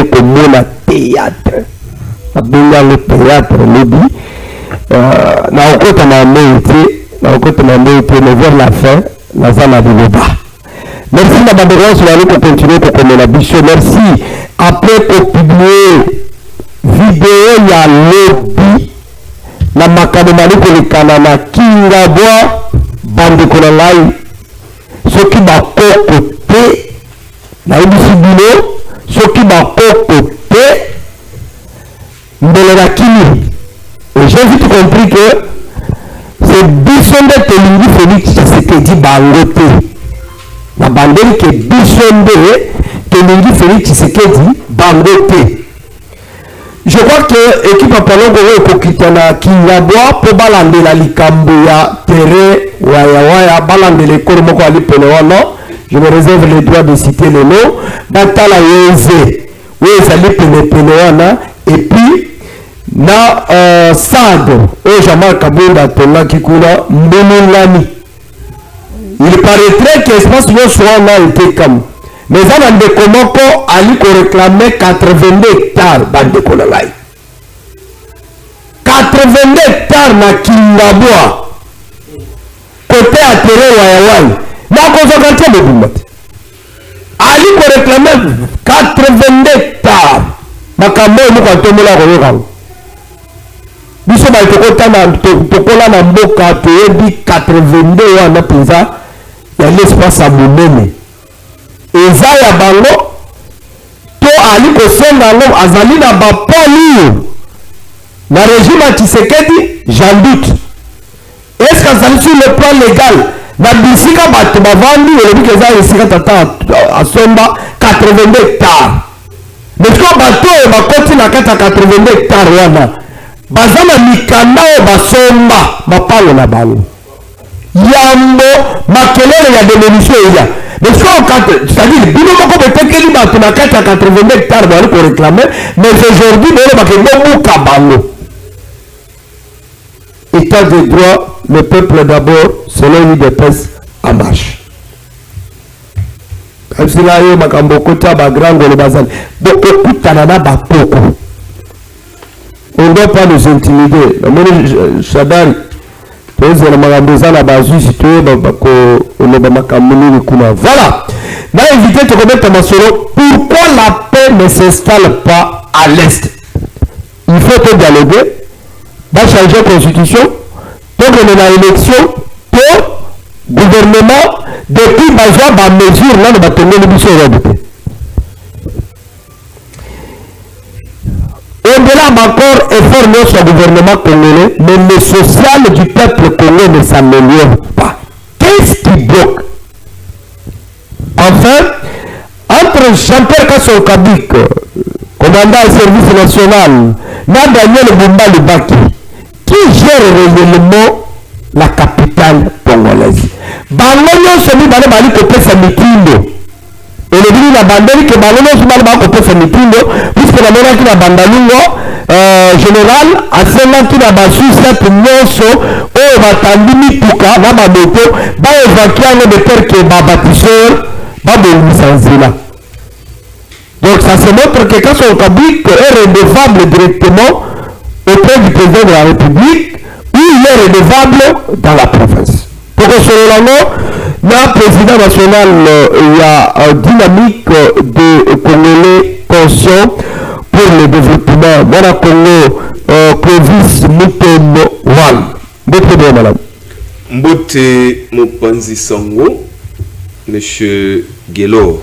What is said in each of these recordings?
comme le théâtre. Le théâtre, na okota na mbete, mais vers la fin, na zana de l'Oba. Merci na bandera sur la pour continuer pour connaître la biche. Merci. Après pour publier vidéo ya lobby na makamomani pour le Canada kinga bois bande kolai ce qui m'a côté na ibisibino ce qui m'a côté mbele na kini. J'ai vite compris que c'est Bissonde Telingi Félix Tshisekedi Bangote. La bandera qui est Bissonde Telingi Félix Tshisekedi Bangote. Je crois que l'équipe a parlé de Kokitana Kingabwa pour balander la likambo ya terre waya balander les corps moko ali penewana. Je me réserve le droit de citer le nom. Batala Yeze. Oui, ça li penewana et puis na Sado au Jamal Kabunda Tonga Kikula Mbonolani. Il paraîtrait que l'espace soit là été comme. Mais ça va de comment Ali réclamer 82 hectares bande kolai. 82 hectares na Kingabwa. Côté à terre wayawai. Na konsokantia de Bumate. Ali réclamer 82 hectares. Makambo mu kwa tomola ko biso ba tokola na mboka toyebi 82 wana peza ya l'espace à monene eza ya bango to ali kosenga ngo azali na bapoli na régime ya Tshisekedi j'en doute. Est-ce que azali sur le plan légal na bisika bato bavandi olobi ke eza esika tata asomba 82 hectares mais ko bato bakoti na kata 82 hectares wana bazana mikanda o basomba bapalo na bango yambo makelele ya démolition ya mais c'est-à-dire bino moko betekeli bato na kati ya 82 hectares bali ko réclamer mais aujourd'hui bino bakendo muka bango. État de droit, le peuple d'abord, selon l'UDPS en marche. Kabila yo makambo kota ba grand golo bazali donc okutana na bapoko. On ne doit pas nous intimider. Chadari, voilà. On a évité de remettre ma solo. Pourquoi la paix ne s'installe pas à l'Est? Il faut dialoguer, va changer la constitution, donc on a une élection, pour gouvernement, depuis Bazoua, ma mesure, là, on va tenir l'émission européenne. Au-delà encore, effort notre gouvernement congolais, mais le social du peuple congolais ne s'améliore pas. Qu'est-ce qui bloque? Enfin, entre Jean-Pierre Kasson Kabik, commandant du service national, et Daniel Bumba Lubaki, qui gère réellement la capitale congolaise? Bangonyo Somi Bale Bali Kope Samitindo. Et le dit la bandeli que Bangonyo Somi Bale Bali Kope Samitindo, puisque la monarchie la bandalungo, général, à celle-là qui n'a pas su cette notion, on va tendre mituka, va moto, va évacuer le terre qui est bâtisseur, va de sans-là. Donc ça se montre que quand son Kabik est redevable directement auprès du président de la République, ou il est redevable dans la province. Pour que selon le président national, il y a une dynamique de Congolais conscient pour le développement. Voilà Congo, province Mutombo Wan. Beaucoup bien, madame. Mbote Mopanzi Sango, monsieur Gelor,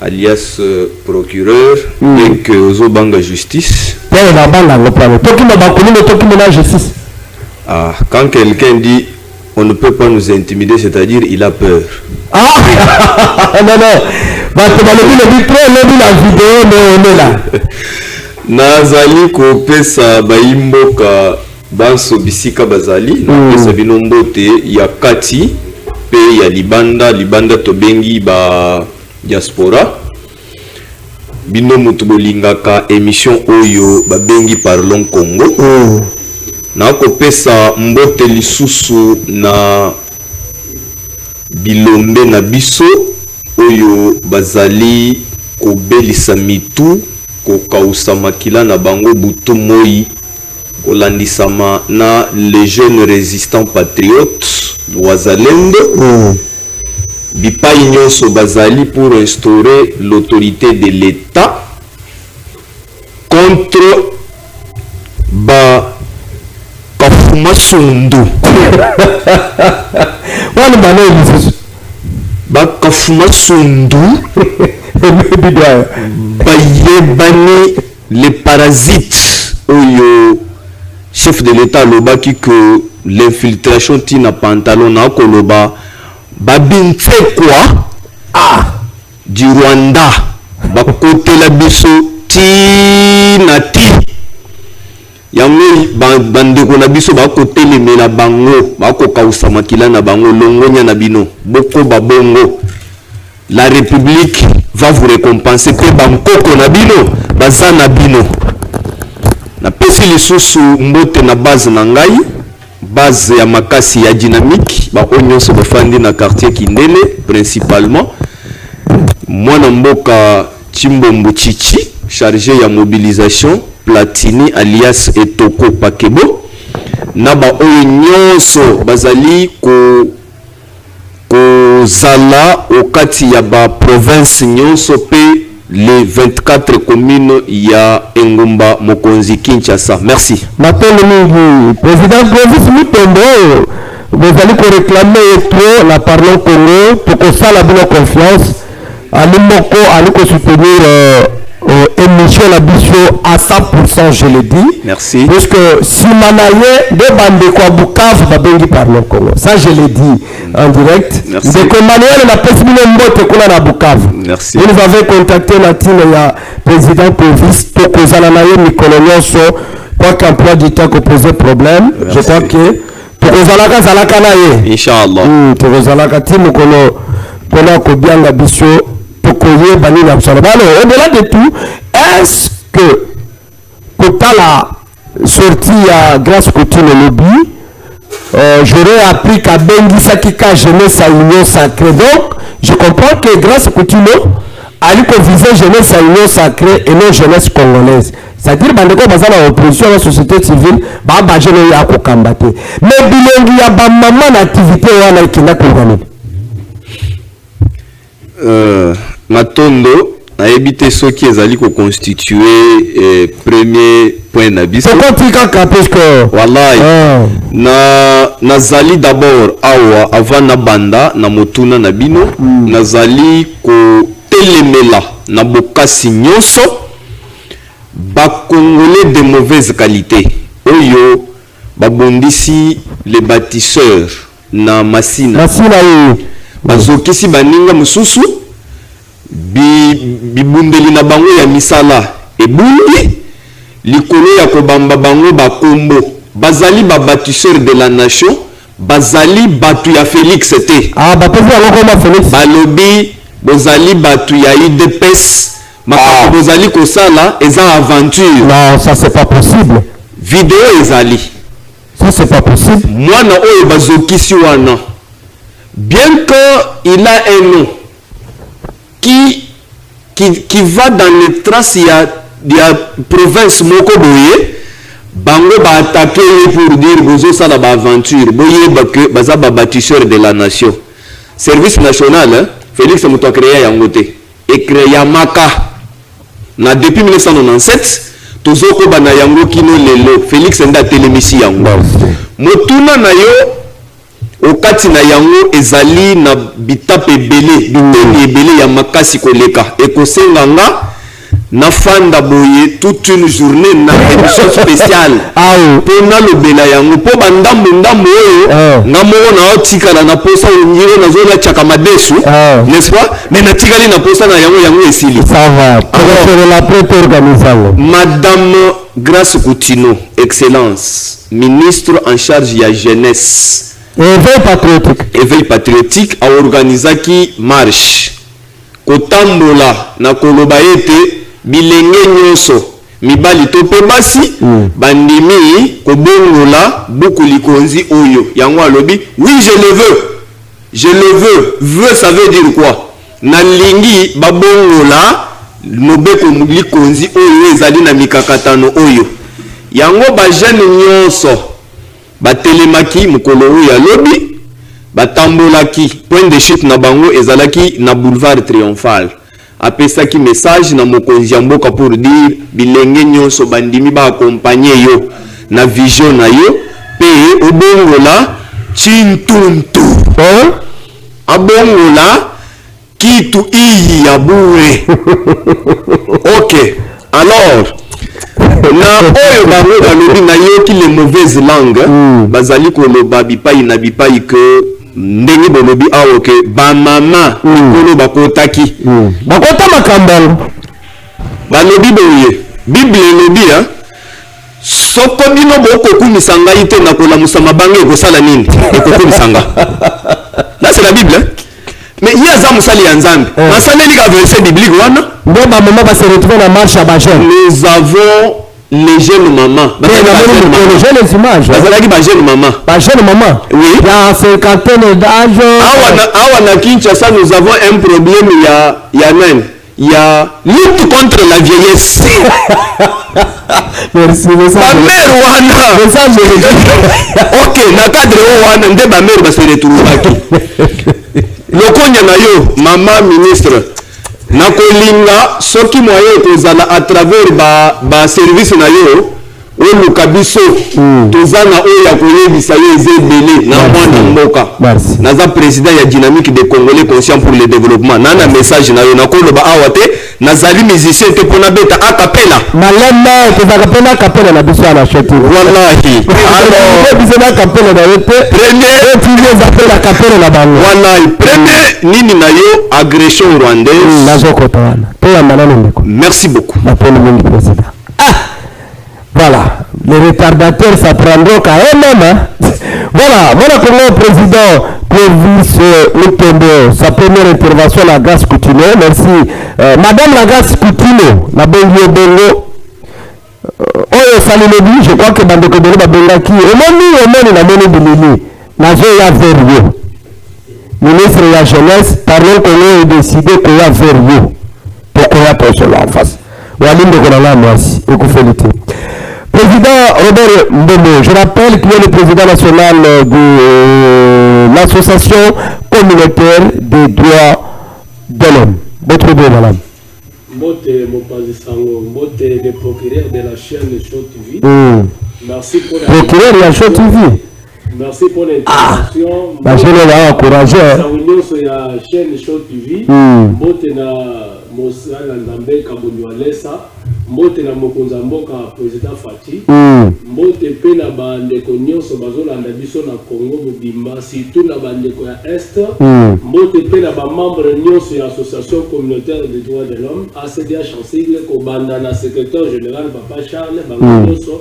alias procureur, et que Ozobanga Justice. Ah, quand quelqu'un dit on ne peut pas nous intimider, c'est-à-dire il a peur. Ah non, non. La vidéo, mais on est là. Nazali kopesa baimboka banso bisika bazali na binombote ya kati pe ya libanda tobengi ba diaspora bino mutu bolingaka émission oyo babengi Parlons Congo. Na kopesa mbote lisusu na bilombe na biso oyo bazali kobelisa mitu kokausa makila na bango butu moi kolandisama na les jeunes résistants patriotes wazalendo bipai nyonso bazali pour instaurer l'autorité de l'État contre ba kafuma sundu wani bana ibisu ba kafuma sundu bayebani les parasites oyo chef de l'État lobaki que l'infiltration tina pantalon na koloba babintse quoi du Rwanda bakotela biso tina ti yango bandeko na biso bakotelemela bango bakokausa makila na bango longonya na bino boko babongo. La République va vous récompenser que bankoko na bino baza na bino na pesi lisusu mbote na base na ngai base ya makasi ya dynamique ba onyonso bafandi na quartier Kindele principalement mwana mboka Chimbombo Chichi chargé ya mobilisation Platini alias Etoko Pakebo na ba onyonso bazali ko zala okati ya ba province nyonso pe les 24 communes ya Engumba Mokonzi Kinshasa. Merci. Maintenant, président Clovis Mutombo, vous allez réclamer trop la parole Congo pour que ça la bonne confiance. Ali Moko, allez soutenir émission la biso à 100%, je le dis. Merci. Parce que si Manaye de Bandeko Bukavu babengi par le Congo, ça je le dis en direct. Merci. De que Manuel n'a pas fini mbote kuna na Bukavu. Merci. Vous nous avez contacté la team ya président Clovis pour que ça naye Nicolas so quoi qu'emploi du temps que poser problème. Merci. Je crois que pour que zalaka naye. Inshallah. Pour que zalaka team kono ko bianga biso. Alors, au-delà de tout, est-ce que quand la sortie à grâce coutume le lobby, j'aurais appris qu'à Bengi Sakika jeunesse à union sacrée. Donc, je comprends que grâce coutume, à lui viser jeunesse à union sacrée et non jeunesse congolaise. C'est-à-dire que quand on a l'opposition à la société civile, bah jeune ya ko combattre. Mais bilengi ya ba maman activité wana kina ko Matondo a évité ce qui est allé constituer premier point d'abysse. C'est quoi tika parce que voilà nazali d'abord awa avant na banda na motuna na bino nazali ko telemela na bokasi nyonso ba congolais de mauvaise qualité oyo babondisi les bâtisseurs na masina bazokisi baninga mususu bibundeli na bango ya misala ebundi likolo ya kobamba bango bakombo bazali ba bâtisseur de la nation bazali batu ya Félix te balobi bozali batu ya UDPS makambo bozali kosala eza aventure. Non, ça c'est pas possible. Vidéo ezali ça c'est pas possible. Mwana oyo bazokisi wana bien que il a un nom qui va dans les traces de la province moko boye bango ba attaquer pour dire bozo sala ba aventure boye que baza ba bâtisseur de la nation service national hein? Félix Muto a créé yangote et créé maka na depuis 1997 tozoko bana yango kino lelo Félix nda telemisi yango motuna na yo okati na yango ezali na bitape ebele biteni ebele ya makasi koleka ekosenganga na fanda boye toute une journée na émission spéciale pona lobela yango po bandambo oyo nga moko na otikala na posa ngiro na zola chaka madesu n'est-ce pas mais na tikali na posa na yango esili ça va pour la prête organisation madame Grace Koutino excellence ministre en charge ya jeunesse éveil patriotique a organisé marche kotambola na koloba ete bilenge nyonso mibali to pe basi bandimi kobongola buku likonzi oyo yango alobi oui je le veux ça veut dire quoi na lingi babongola lobeko likonzi oyo ezali na mikakatano oyo yango ba jeune nyonso batelemaki mukolo oyo ya lobi batambolaki point de chute na bango ezalaki na boulevard Triomphal apesaki message na mokonzi ya mboka pour dire bilenge nyonso bandimi ba accompagner yo na vision na yo pe obongola chintuntu abongola kitu iyi ya bure. Ok, alors na oyo bango balobi na yoki les mauvaises langues bazali koloba bipai na bipai que ndenge bolobi awo ke ba mama kolo bakotaki bakota makambalo balobi boye bible elobi ya soko bino bokokumisa ngai te na kolamusa mabange ekosala nini ekokumisa nga. Là c'est la Bible hein? Mais il y a Zamoussali et Nzambi. Nasaleli ka verset biblique wana. Ndio ba maman va se retrouver dans la marche à Bajen. Nous avons les jeunes mamans. Les jeunes images. Bazalaki ba jeune maman. Ba jeune maman. Oui. Il y a 50 d'âge. Awa na Kinshasa nous avons un problème il y a lutte contre la vieillesse. Merci. Ba mère wana. Ça je le dis. OK, na cadre wana nde ba mère ba se retrouver. Lokonya na yo mama ministre nakolinga soki moyen kozala à travers ba service na yo oluka biso tozana oyo ya koyebisa yo ezebele na mwana mboka naza président ya dynamique des Congolais conscients pour le développement nana message na yo nakoloba awa te nazali musicien te pona beta a cappella malema kozaka pena cappella na biso na chete wallahi alors biso na cappella na yote premier tu za pena cappella na bango wallahi premier nini na yo agression rwandaise nazokota wana to ya manano ndeko merci beaucoup na pole mingi président. Voilà, les retardateurs s'apprendront qu'à eux-mêmes. Voilà comment le président Clovis Mutombo, sa première intervention à la grâce Coutinho. Merci. Madame la grâce Coutinho, la Bengo Bengo. Oyo Salilobi, je crois que Bandeko Bengo Babengaki, Omoni la Moni Bilili, Nazo ya Verio. Ministre de la Jeunesse, parlons qu'on ait décidé qu'il y a Verio. Pourquoi il y a personne là en face? Walim de Konala, moi aussi, écoutez. Président Robert Mbembe, je rappelle qu'il est le président national de l'association communautaire des droits de l'homme. Votre droit, madame. Mbote Mopazisango, Mbote le procureur de la chaîne Show TV. Merci pour la procureur de la Show TV. Merci pour l'intervention. Je l'ai encouragé. La chaîne Show TV. Mbote na Mosala Ndambe Kabonyoalesa. Mbote na mokonza mboka président Fati mbote pe na bandeko nyonso bazolanda biso na Congo mobimba surtout na bandeko ya Est mbote pe na bamembre nyonso ya association communautaire des droits de l'homme ACDH en sigle kobanda na secrétaire général Papa Charles bango nyonso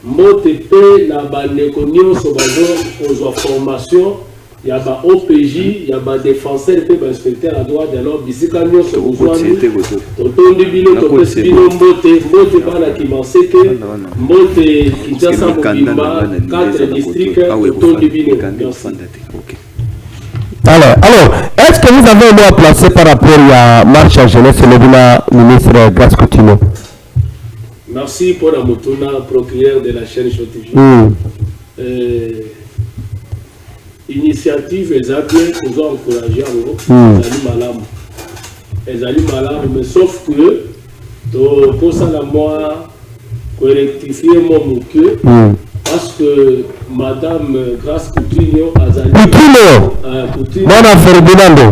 mbote pe na bandeko nyonso bazozwa formation ya ba OPJ ya ba défenseur pe ba inspecteur à droit de l'homme bisika nyonso ozwani totondi bino topesi bino mbote bana kimanseke mbote Kinshasa mobimba 4 districts totondi bino. Alors, est-ce que vous avez un mot à placer par rapport à marche à jeunesse et le ministre Grace Coutinho? Merci pour la motuna procureur de la chaîne Show TV. Initiative ezabie kuzo encourager ngo ezali malamu mais sauf que to kosa la moi correctifier mon moque parce que madame Grace Coutinho azali Coutinho Mona Ferdinando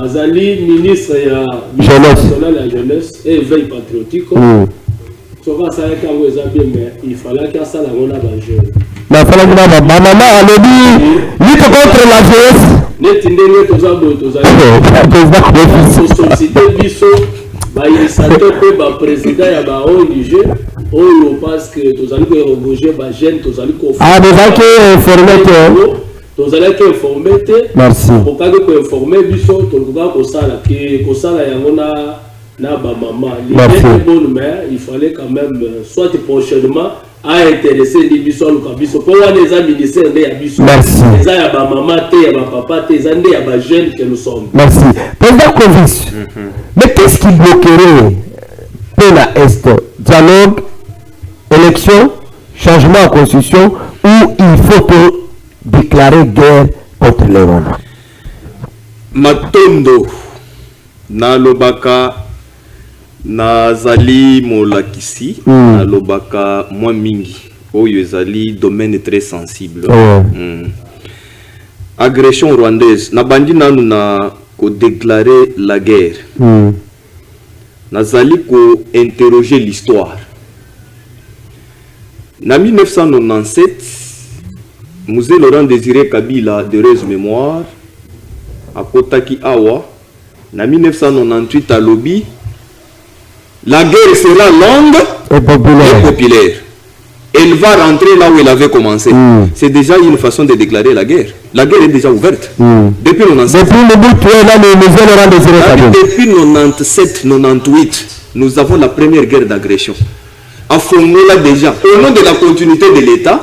azali ministre ya national ya jeunesse et veille patriotique soka ça quand ezabie mais il fallait que ça la ngona ba jeune ma maman a dit lutte contre la vieillesse. Netindenge société biso ba initiateur pe ba président ya ba ONG oyo parce que tozali ko roboger ba jeune tozali ko informer merci pokage ko informer biso tokoka ko sala yango na ba maman l'idée est bonne mais il fallait quand même soit prochainement a intéressé les biso luka biso pour voir les ministères de biso. Merci. Les a ba maman te, ba papa te, les a ba jeunes que nous sommes. Merci. Président Kovis, mais qu'est-ce qui bloquerait pour la Est? Dialogue, élection, changement de constitution, ou il faut déclarer guerre contre les Rwandais? Matondo na lobaka nazali molakisi na lobaka mwa mingi oyo ezali domaine très sensible. Agression rwandaise na bandi nanu na ko déclarer la guerre. Nazali ko interroger l'histoire. Na 1997 Musée Laurent Désiré Kabila de heureuse mémoire à Kotaki Awa. Na 1998 à Lobby, la guerre sera longue et populaire. Elle va rentrer là où elle avait commencé. C'est déjà une façon de déclarer la guerre. La guerre est déjà ouverte. Depuis 97-98, nous avons la première guerre d'agression. À Fongola déjà, au nom de la continuité de l'État,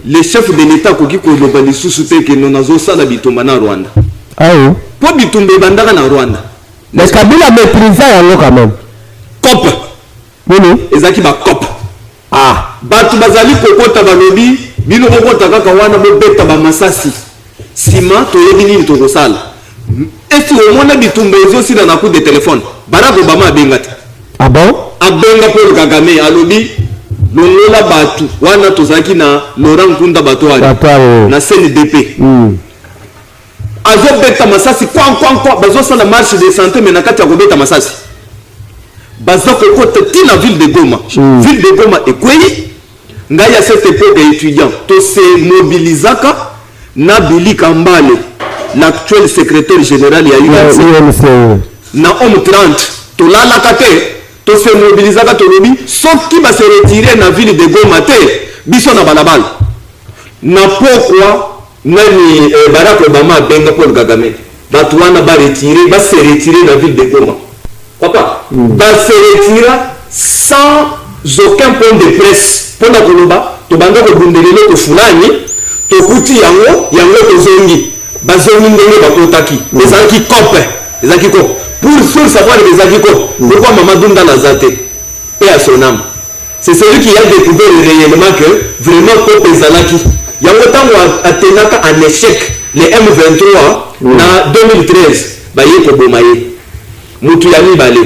les chefs de l'État qui ont soutenu que nous avons ça na Rwanda. Pour bitumbe bandaka na Rwanda. Mais Kabila maîtrisé quand même. COP. Ezaki ba COP. Batu bazali kokota balobi, bino kokota kaka wana bobeta ba masasi. Sima to yebi nini to kosala. Est-ce que mona bitumbe ezo sila na coup de téléphone. Barack Obama abengati. Ah bon? Abenga Paul Kagame alobi longola batu wana tozaki na Laurent Nkunda Batwari na CNDP. Azo beta masasi kwa bazo sala marche de santé mais nakati ya kobeta masasi. Bazo kokota ti na ville de Goma. Ville de Goma ekweyi ngai à cette époque étudiant to se mobilisaka na Billy Kambale l'actuel secrétaire général ya UNC na homme 30 to la kate to se mobilisaka to lobi soki ba se retirer na ville de Goma te biso na balabala na pourquoi nani Barack Obama benga Paul Kagame batu wana ba se retirer na ville de Goma papa ba se retirer sans aucun point de presse pour la Koloba to banga ko bundelelo to fulani to kuti yango to zongi bazongi ndenge bakotaki ezaki COP pour savoir les agricoles pourquoi Mamadou Ndala Zate et à son âme. C'est celui qui a découvert réellement que vraiment COP ezalaki yango tango atenaka en échec les M23 na 2013 baye ko bomaye mutu ya mibale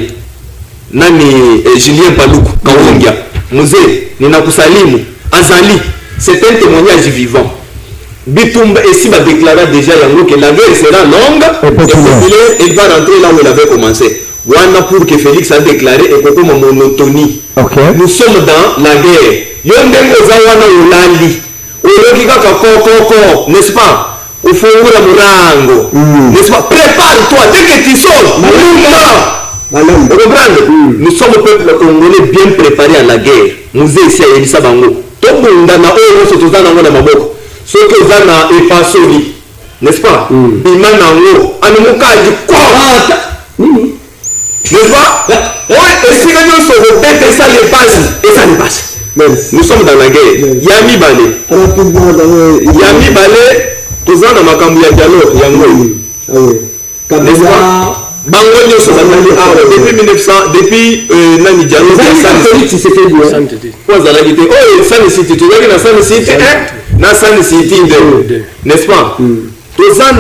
nani Julien Paluku Kawongia Musée ninakusalimu azali c'est un témoignage vivant. Bitumba ici va déclarer déjà que la guerre sera longue et populaire, il va rentrer là où elle avait commencé. Voilà pour que Félix a déclaré et comme monotonie. Nous sommes dans la guerre. Yondengo zawana ulali. Ulokika koko, n'est-ce pas? Ufungula murango. N'est-ce pas? Prépare-toi dès que tu sors. Vous comprenez? Nous sommes le peuple congolais bien préparé à la guerre. Nous ici à Elisa Bango. Tout le monde a un maboko. Ce que vous avez effacé, n'est-ce pas? Bimanango, anumukaji kwa. N'est-ce pas? Oui, et si nous sommes bêtes, et ça les passe, et ça les passe. Nous sommes dans la guerre. Yami Balé, tous en a makambu ya dialogue, yango. N'est-ce pas? Bango nyoso depuis 1900 depuis nani dialogue n'est-ce pas? Tous en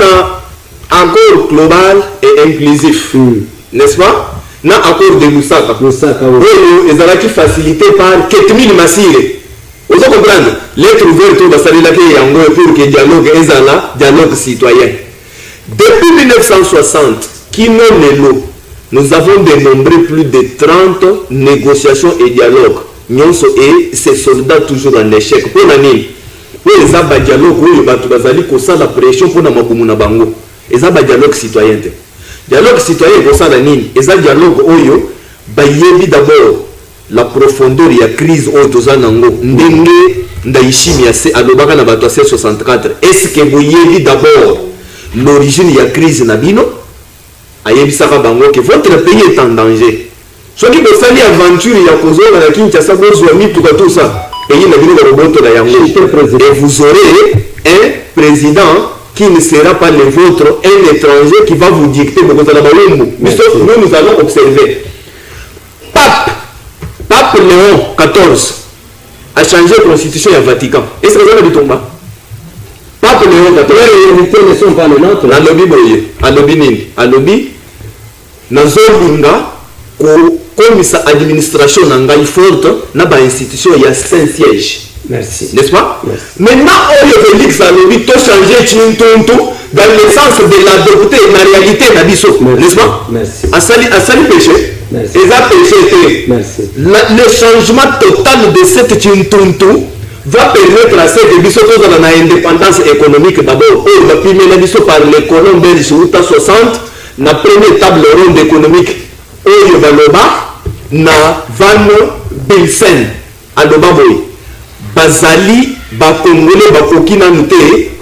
accord global et inclusif, n'est-ce pas? Na accord de Lusaka ezalaki facilité par Ketmil Masire. Vous comprenez? Lettre ouverte au basalelaki yango pour que dialogue ezala dialogue citoyen. Depuis 1960 nous avons dénombré plus de 30 négociations et dialogues. Et ces soldats toujours en échec. Pour l'année, ils ont un dialogue où ils ont la pression pour la bango. Ils ont un dialogue citoyen. Dialogue citoyen, ils ont un dialogue où ils d'abord la profondeur de la crise où ils ont ndaishimi à l'obaka na bato 64. Est-ce que vous avez d'abord l'origine de la crise nabino? Ayebisaka bango que votre pays est en danger. Ce qui vous sali aventure ya kozola na Kinshasa bozwa mitu tout ça. et vous aurez un président qui ne sera pas le vôtre, un étranger qui va vous dicter. Nous allons observer. Pape Léon XIV a changé la constitution du Vatican. Est-ce que vous avez dit Tomba? Pape Léon XIV, les réalités ne sont pas les nôtres. La lobby boye, la lobby nini, la lobby, nazolinga, comme sa administration n'a pas forte, n'a pas institution, il y a 5 sièges. Merci. N'est-ce pas? Merci. Maintenant, on veut dire que ça lobby, tout changer, dans le sens de l'adopter, la réalité, n'est-ce pas? Merci. À sali péché. Merci. Et ça péché. Merci. Le changement total de cette Tintuntu va permettre à ces débits dans l'indépendance économique d'abord. On va primer par l'économie belge 60, la première table ronde économique. On va le bas, na Van Bilsen, à Dobaboy. Bazali, Bakongole, Bakokina Nute,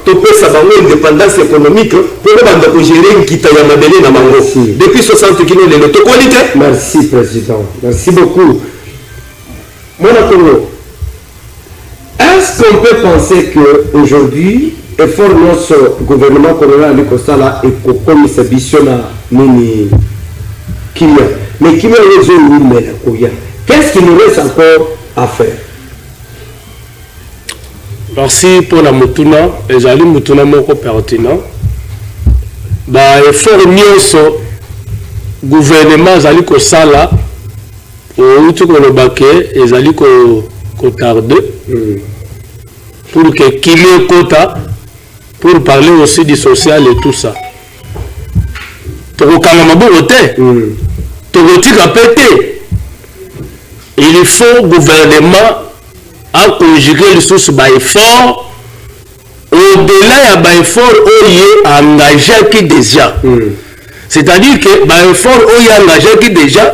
topé sa indépendance économique pour gérer une quitte à Mabélé na Mango. Depuis 60 km de l'autoqualité. Merci, Président. Merci beaucoup. Mon Congo. Est-ce qu'on peut penser qu'aujourd'hui, effort notre gouvernement colonial à l'Écossala et comme sa bisionna nini Kimia, mais Kimia les autres, qu'est-ce qu'il nous reste encore à faire? Merci pour la mutuna, et j'allais mutuna moko pertinent. Bah, effort nyonso gouvernement zali ko sala ou tout ko baké et zali ko tarder pour que qu'il y ait quota pour parler aussi du social et tout ça. Il faut gouvernement à conjuguer les sources par effort au-delà de l'effort où il est engagé qui déjà. C'est-à-dire que l'effort où il est engagé qui déjà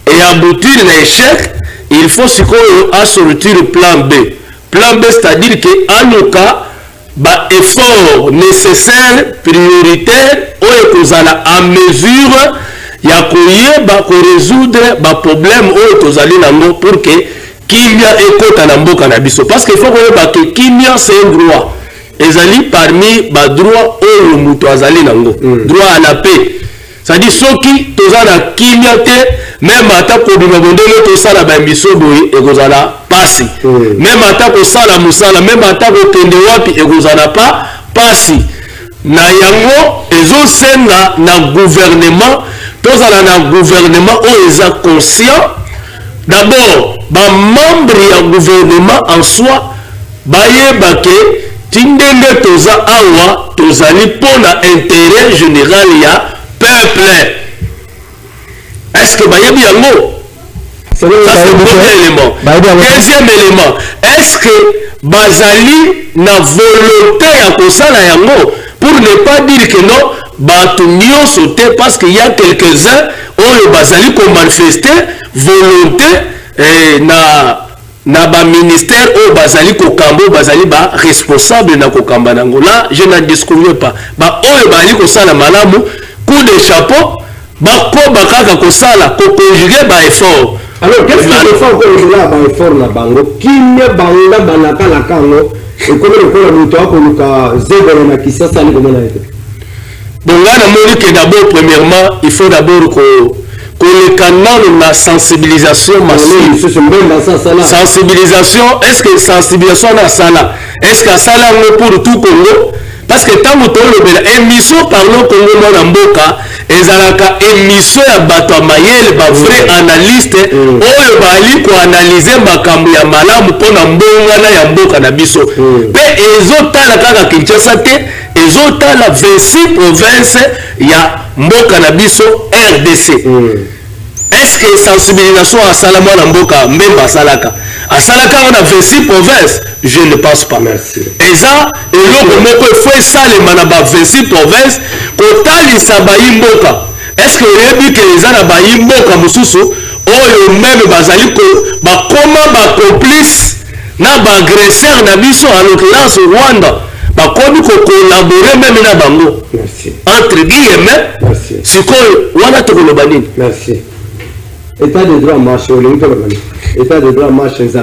et aboutir l'échec, il faut sortir le plan B. Plan B, c'est-à-dire qu'en tout cas, l'effort nécessaire, prioritaire, où est en mesure de résoudre le problème où est pour que Kimia écoute à Namboka Nabiso. Parce qu'il faut que Kimia c'est un droit. Et parmi les droits où le mouton azali nango. Droit à la paix. C'est-à-dire ceux qui tozana Kimia te même ata ko bimabondele to sala ba miso boy e kozala pasi. Même ata ko sala musala, même ata ko kende wapi e kozala pas pasi. Na yango ezo senga na gouvernement, tozala na gouvernement où eza conscient. D'abord, les membres du gouvernement en soi, bayebake tindenge toza awa tozali pour l'intérêt général ya peuple. Est-ce que bayebi yango? Ça c'est le premier élément. Deuxième élément, est-ce que bazali na volonté ya kosala yango pour ne pas dire que non, batu nyonso te parce qu'il y a quelques-uns oyo bazali ko manifester volonté na ba ministère au bazali ko kambo bazali ba responsable na ko kamba nango. Là je n'en disconviens pas. Ba oyo bazali ko sala malamu coup de chapeau ba ko bakaka ko sala ko conjuguer ba effort. Alors qu'est-ce qu'il faut conjuguer ba effort na bango kimya banga banaka la kango et comme le ko muto ko luka zebere na kisasa ni komona ete. Bon là na moni que d'abord premièrement il faut d'abord que le canal la sensibilisation massive. Sensibilisation, est-ce que sensibilisation na sala? Est-ce que sala pour tout Congo? Parce que tant que tu émission par le Congo na mboka ezalaka émission ya bato mayele ba vrai analyste oyo bali ko analyser makambo ya malamu pona mbonga na ya mboka na biso. Pe ezotala kaka Kinshasa te, ezotala 26 provinces ya mboka na biso RDC. Est-ce que sensibilisation à Salama Namboka Mbemba Salaka à Salaka on a 26 provinces? Je ne pense pas. Merci. Et ça, et l'autre il faut ça les manaba 26 provinces kotali sabayi mboka. Est-ce que vous avez vu que les anabayi mboka mususu oyo même bazali ko ba comment ba complice na ba agresseur na biso en l'occurrence Rwanda ba komi ko collaborer même na bango. Merci. Entre guillemets. Merci. C'est quoi wana to kolobani. Merci. État de droit marche au état de droit marche, il y a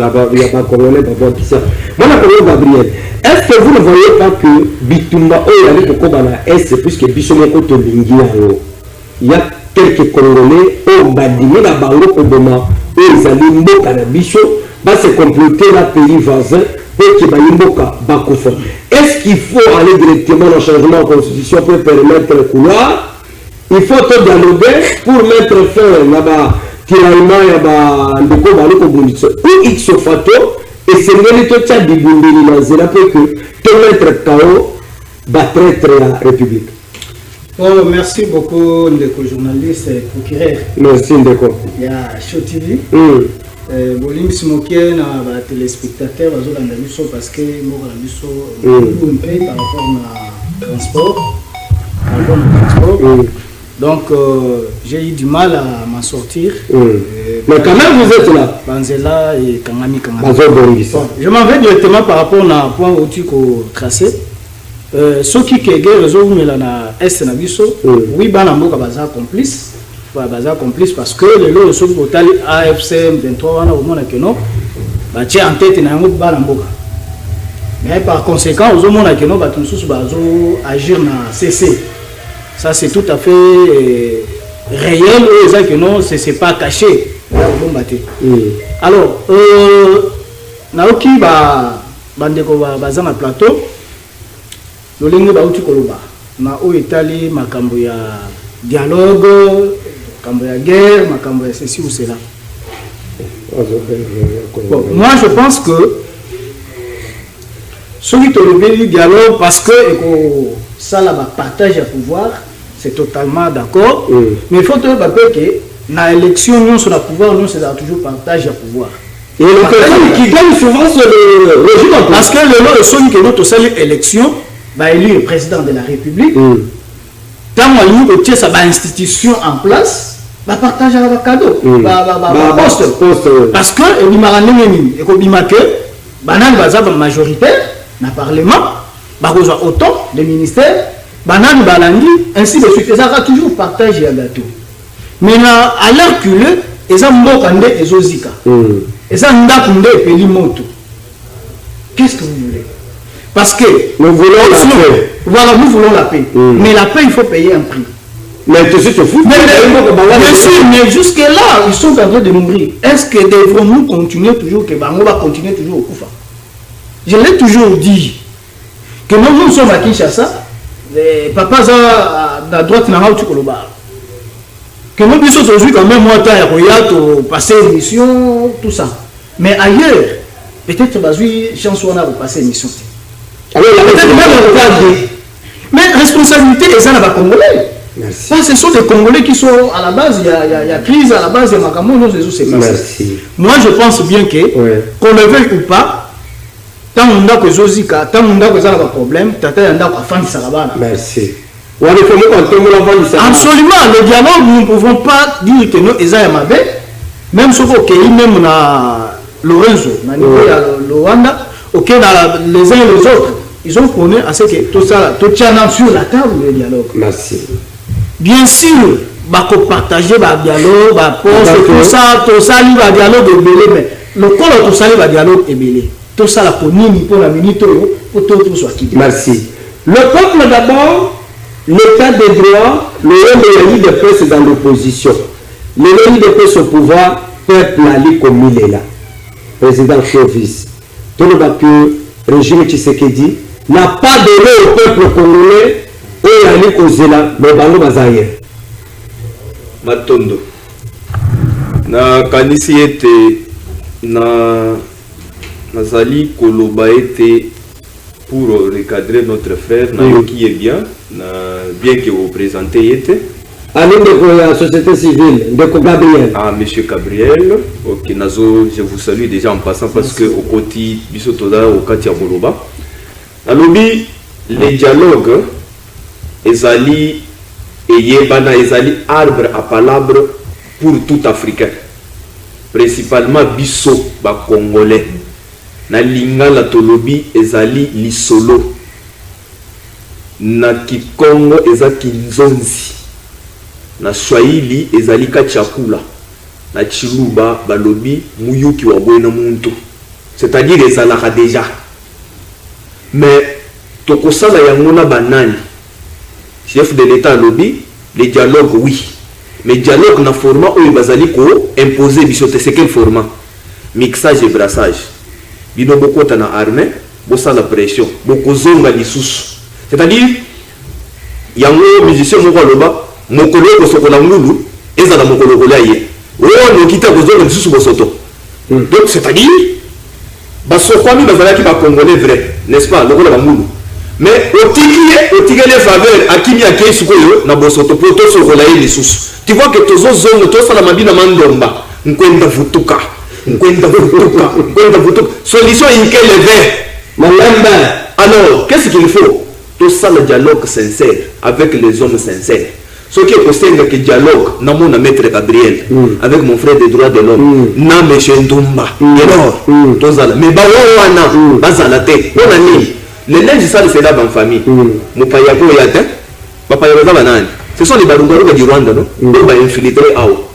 pas congolais, pas qui ça. Moi, la Gabriel, est-ce que vous ne voyez pas que Bitumba, il y a des Kokobana Est, puisque Bissomoko Tolingi, il y a quelques Congolais, Badimi, la Bango, Obama, ils allaient Mboka, la Bicho, va se compléter la pays voisin, et qui va Mboka, Bakoufon. Est-ce qu'il faut aller directement dans le changement de constitution pour permettre le couloir? Il faut tout dialoguer pour mettre fin là-bas, tiraillement, ou X fato, et c'est le tout ça du Bundeli dans Zéla pour que tout mettre KO va traître la République. Oh, merci beaucoup, Ndeko journaliste et procureur. Merci, Ndeko. Il y a Show TV. Bolim Simoké, na téléspectateurs, parce que moi, je suis par rapport au transport. Donc, j'ai eu du mal à m'en sortir. Mais quand même, vous êtes là. Banzela et Kangami. Je m'en vais directement par rapport au point où tu as tracé. Ceux qui ont réseau na est na biso, oui, bana mboka baza complice parce que le lot de total AFCM 23 wana au monde que non, ba tia en tête na ngo bana mboka. Mais par conséquent, aux monde que non ba tous bazo agir na CC. Ça c'est tout à fait réel et que non, c'est pas caché. Alors naoki ba bandeko baza na plateau. Lolingo bauti koloba na o etali makambo ya dialogue, makambo ya guerre, makambo ya ceci ou cela. Bon, moi je pense que celui qui a le dialogue parce que ça là va partage à pouvoir, c'est totalement d'accord. Mais il faut te rappeler que dans l'élection nous sur le pouvoir nous c'est toujours partage à pouvoir. Et les personnes qui gagnent souvent c'est le régime parce que le lot de celui qui notre seule élection bah, élu le président de la République, tant qu'on a sa institution en place, bah, partage à la cadeau, poste. Parce que, il m'a rendu et qu'on dit que, banane majoritaire, dans le Parlement, bah, autant de ministères, banane balangi, ainsi de suite. Ça va toujours partager à gâteau. Mais à l'heure culée, ils ont mbokande et zozika. Ils ont ndakunde et pelimoto. Qu'est-ce que vous voulez? Parce que nous voulons la paix. Voilà, nous voulons la paix. Mais la paix, il faut payer un prix. Mais tu sais, tu fous. Mais jusque-là, ils sont en train de mourir. Est-ce que devrons-nous continuer toujours, que on va continuer toujours au Koufa? Je l'ai toujours dit, que nous sommes à Kinshasa, les papas à droite, n'a pas eu que nous puissions aujourd'hui quand même, moi, au passer émission, tout ça. Mais ailleurs, peut-être que nous chance on a passer émission. Mais responsabilité des gens Congolais. Ça, ce sont des Congolais qui sont à la base, il y a crise à la base de Makamou, non, c'est passé. Moi, je pense bien que, qu'on le veuille ou pas, tant on a que Zozika, tant on a que ça a un problème, tant on a que Fanny Sarabana. Merci. Absolument, le dialogue, nous ne pouvons pas dire que nous, Esaïa Mabé, même si on a même Lorenzo, le Rwanda, ok, les uns et les autres, ils ont connu à ce que tout ça, tout tient sur la table le dialogue. Merci. Bien sûr, bah partager le dialogue, bah tout ça, le dialogue est belé, mais le corps tout ça, le dialogue est belé. Tout ça, la commune pour la minute, pour tout soit quitté. Merci. Le peuple d'abord, l'état des droits, le rôle de presse dans l'opposition. Le rôle de presse au pouvoir, peuple Ali comme il est là. Président Chauvis. Tout le que régime Tshisekedi n'a pas donné au peuple congolais où il a causé là, mais Bango Bazaye. Matondo. Na kanisi ete na nazali koloba ete pour recadrer notre frère na qui est bien que vous présentez ete la société civile de Gabriel. Ah, monsieur Gabriel, ok, nazo, je vous salue déjà en passant parce que au côté bisotoda au Katia Boloba. Alobi, les dialogues, ezali et yebana ezali arbre à palabre pour tout Africain, principalement biso ba Congolais. Na lingala tolobi ezali lisolo, na Kikongo ezaki nzonzi. Na Swahili ezalika chakula. na chiluba balobi muyuki wa bwena muntu, c'est-à-dire les alaka déjà. Mais tokosala yango na banani chef de l'état lobby le dialogue oui, mais dialogue na format oyo bazali ko imposer bisote c'est quel format? Mixage et brassage. Bino bokota na armée bosa la pression bokozonga lisusu, c'est-à-dire yango musicien moko loba mokolo ko sokola ngulu ezala mokolo kolaye o no kita kozonga lisusu bosoto. Donc c'est-à-dire basokwami bazalaki ba congolais vrai, n'est-ce pas, lokola bangulu, mais otiki les faveurs akimi akei sukoyo na bosoto poto sokola ye lisusu. Tu vois que tozo zongo to sala mabina mandomba nkwenda vutuka solution inke le vert. Alors qu'est-ce qu'il faut? Tout ça le dialogue sincère avec les hommes sincères. Ce qui est possible que dialogue na mon maître Gabriel avec mon frère des droits de l'homme na monsieur Ndumba alors tozala mais ba wana bazala te ona ni le linge sale c'est là en famille mopaya ko yata papa yaba nani, ce sont les barungaruga du Rwanda non on va infiltrer ao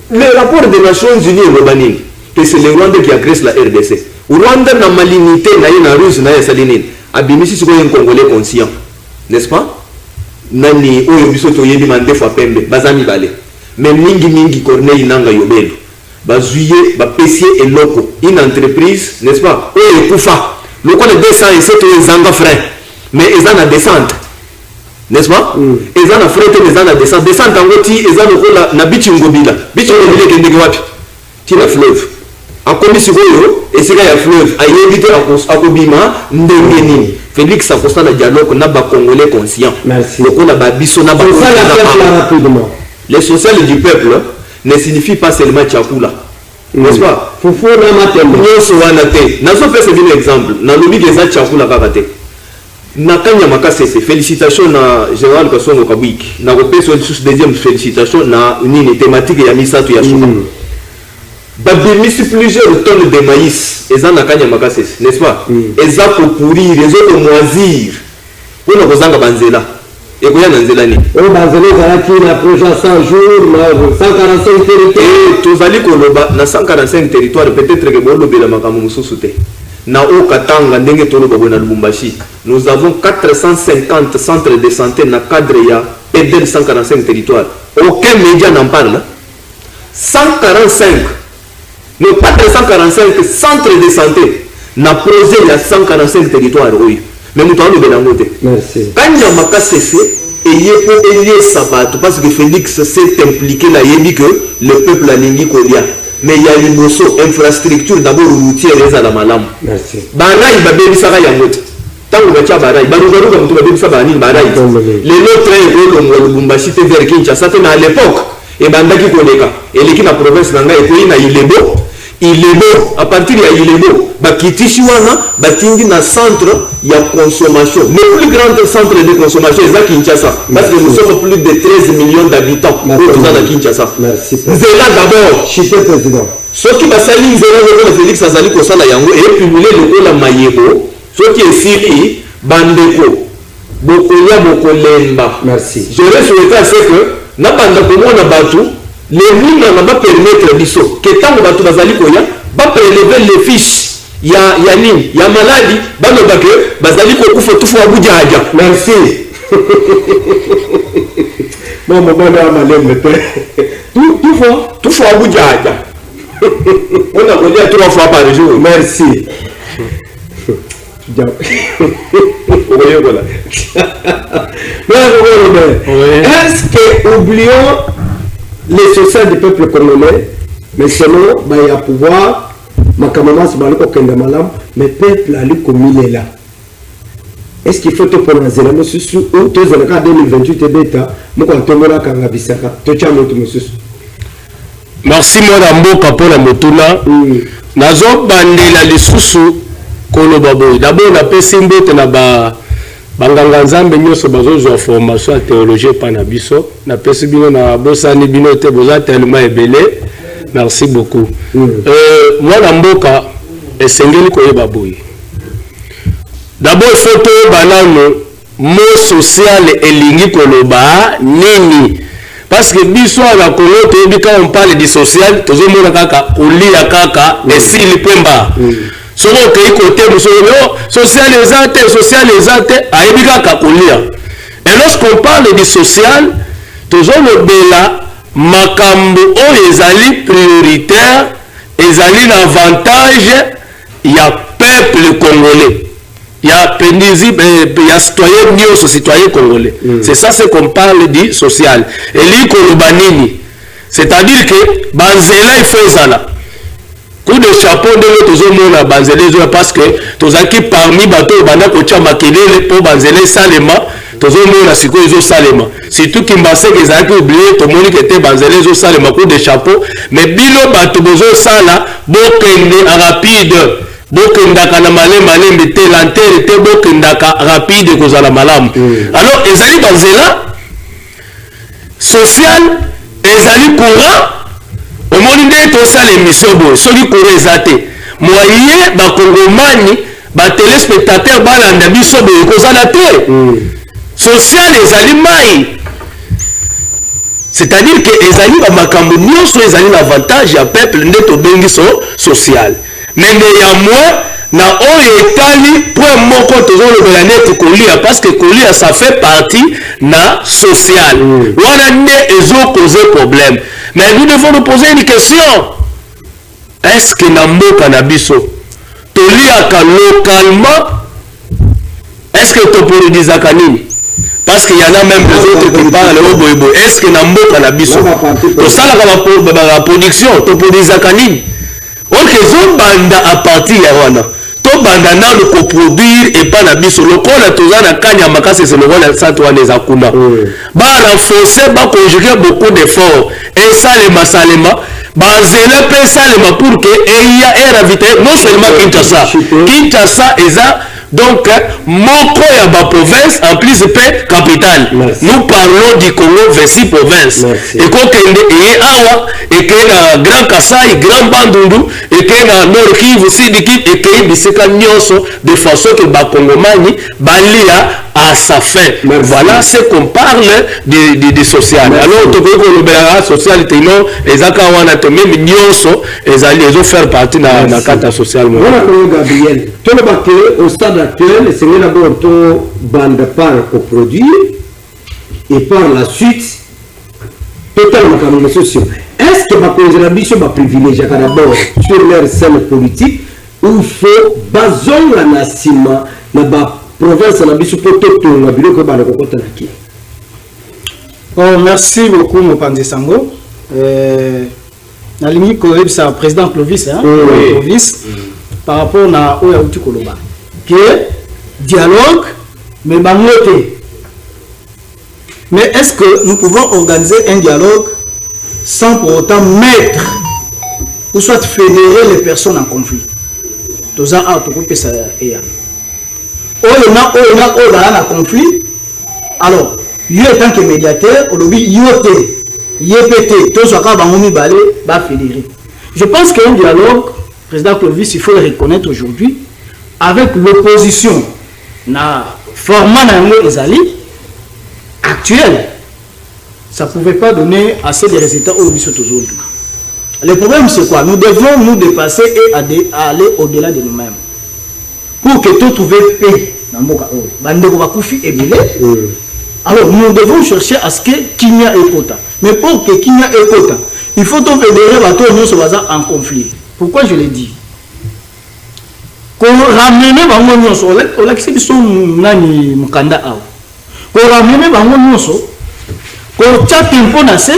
le rapport des Nations Unies au Rwanda que c'est le Rwanda qui a créé la RDC. Au Rwanda na malinité na ina russe na salinine abimisi siko un Congolais conscient, n'est-ce pas? Nani oyo biso to yebi mande fois pembe bazami balé mais mingi Corneille nanga yobelo bazuye ba pesier et loko une entreprise, n'est-ce pas, oyo kufa loko le 207 ezanga frein mais ezana descente, n'est-ce pas, ezana frein te ezana descente ngoti ezana ko na bichi ngobila kende wapi tina fleuve akomi sikoyo esika ya fleuve ayebite akobima ndenge nini. Félix Acosta na dialogue na ba Congolais conscient. Merci. Lokola ba biso na ba rapidement. Le social du peuple ne signifie pas seulement Tchakula. N'est-ce pas? Fufu na matembo. Nyoso wana te. Nazo pesa bien exemple. Na lobi des Tchakula kaka te. Na kanya makasese. Félicitations na Général Kasongo Kabwiki. Na repesa deuxième félicitations na une thématique ya misatu ya souka. Babimisi plusieurs tonnes de maïs ezana kanya makasese, n'est-ce pas? Eza pour pourrir, eza pour moisir. Pour nous kozanga banzela. Et koya na nzela ni. O banzela zalaki na projet 100 jours, na 145 territoires. Et tozali koloba na 145 territoires peut-être que bolo bela makambo mususu te. Na o Katanga ndenge toloba bona Lubumbashi. Nous avons 450 centres de santé na cadre ya PDL 145 territoires. Aucun média n'en parle. 145 mais pas 345 centres de santé na projet il y a 145 territoires oui mais nous t'en le bénangote. Merci. Quand il y a makasese et y pour élier sabat parce que Félix s'est impliqué là il dit que le peuple a lingi kolia mais il y a une infrastructure d'abord routière les à la malam. Merci. Barai babeli saka yangote tango bacha barai barugaruga mutu babeli saka bani barai les autres le Lubumbashi te vers Kinshasa à l'époque et bandaki koleka et l'équipe na province nanga et puis na Ilebo à partir de Ilebo bakitishi wana batindi na centre ya consommation le plus grand centre de consommation est à Kinshasa parce que nous sommes plus de 13 millions d'habitants au Kinshasa. Merci. Zela d'abord Chité président ce qui va salir zela le Félix Azali kosala yango et puis le la mayebo ce qui est siri bandeko bokolia bokolemba. Merci. Je vais souhaiter c'est que na banda komona batu les mines va permettre biso que tant batu bazali koya va prélever les fiches ya nini ya maladie bano bake bazali ko kufa tufu abuja haja. Merci. Non mon bon malem tout fois abuja haja. On a connu 3 fois par jour. Merci. Est-ce que oublions les social du peuple congolais, mais selon il y a pouvoir, ma camarade se balade au Kendamalam, mais peuple a lui commis là. Est-ce qu'il faut te prononcer là, monsieur Sou, ou tous les cas 2028 et bêta, moi quand on m'a kangabisaka, tu tiens mon monsieur. Merci mon amour pour la motuna. Nazo bandela lisusu koloba boy. D'abord na pesimbo te na ba banganga nzambe nyonso bazozwa formation ya théologie pa na biso na pesi bino na bosani bino te boza tellement ebele. Merci beaucoup. Mwana mboka esengeli koyeba boye. D'abord il faut to banano mot social elingi koloba nini parce que biso na Congo toyebi quand on parle du social tozomona kaka kolia kaka esili pemba soko okei kote musolo social ezate ayebi kaka kolia. Et lorsqu'on parle du social tozolobela makambo oyo ezali prioritaire ezali na avantage ya peuple congolais. Il y a citoyen congolais. C'est ça ce qu'on parle du social. Et l'Ikolobanini, c'est-à-dire que Banzela il faut ça. Coup de chapeau de l'autre Banzela parce que tous qui parmi bateaux banda kocha makelele pour Banzela salema tozomona siko izo salema. Surtout qui mbasse que ça a oublié tout monde qui était Banzela izo salema coup de chapeau mais bilo bateau bozo sala bokende rapide. Bokendaka na malembe te lantere te bokendaka rapide kozala malamu. Alors ezali Banzela social ezali courant omoni nde tosala émission boye soki courant ezate moyen bakongomani batelespectateur balanda biso boye kozala te social ezali mai. C'est-à-dire que ezali bamakambo nyonso ezali l'avantage ya peuple nde tobengi social. Mais il y a moins na oyo etali point moko tozolobela neti kolia parce que kolia ça fait partie na social. Wana nde ezokoze problème. Mais nous devons nous poser une question. Est-ce que na mboka na biso toliaka localement? Est-ce que topolizaka nini? Parce qu'il y en a même des autres qui parlent au boybo. Est-ce que na mboka na biso tosalaka la production topolizaka nini? Ok, banda à partir ya wana to banda na le coproduire et pas la biso lokola tozana kanya makase c'est le rôle ça toi les akunda ba renforcer ba conjuguer beaucoup d'efforts et salema Banzela pe salema pour que il y a ravitailler non seulement Kinshasa eza donc moko ya ba province en plus pe capitale. Nous parlons du Congo 26 provinces et kokende et awa et que na Grand Kasai, Grand Bandundu et que na Nord Kivu, Sud Kivu et que biseka nyonso de façon que ba Congomani balia à sa fin. Voilà ce qu'on parle de social. Alors to ko le bela social tellement ezaka wana to même nyonso ezali ezo faire partie na carte sociale. Voilà Gabriel. Tout le bac au stade actuel, c'est d'abord ton bande par coproduire et par la suite totalement comme sociaux. Est-ce que ma conservation va privilégier d'abord sur leur scène politique ou faut bazon la nasima na ba province na biso poto na bilo ko ba kokota na ki? Oh, merci beaucoup Mopanzi Sango. Na limite ko sa président Clovis hein, Clovis par rapport na oya uti koloba. Que dialogue mais bangote. Mais est-ce que nous pouvons organiser un dialogue sans pour autant mettre ou soit fédérer les personnes en conflit? Toza a to couper ça et ya. On a conflit. Alors, lui étant que médiateur, on lui yoté, yépété, tout ça va fédérer. Je pense qu'un dialogue, président Clovis, il faut le reconnaître aujourd'hui, avec l'opposition, na format ezali actuel, ça ne pouvait pas donner assez de résultats au niveau de. Le problème c'est quoi? Nous devons nous dépasser et aller au-delà de nous-mêmes. Pour que tout trouve paix dans le alors nous devons chercher à ce que Kinya ait quota. Mais pour que Kinya ait quota, il faut donc fédérer en conflit. Pourquoi je l'ai dit? Qu'on ramène bango nyonso ola kisi son nani mukanda awo. Qu'on ramène bango nyonso qu'on tient tempo nasse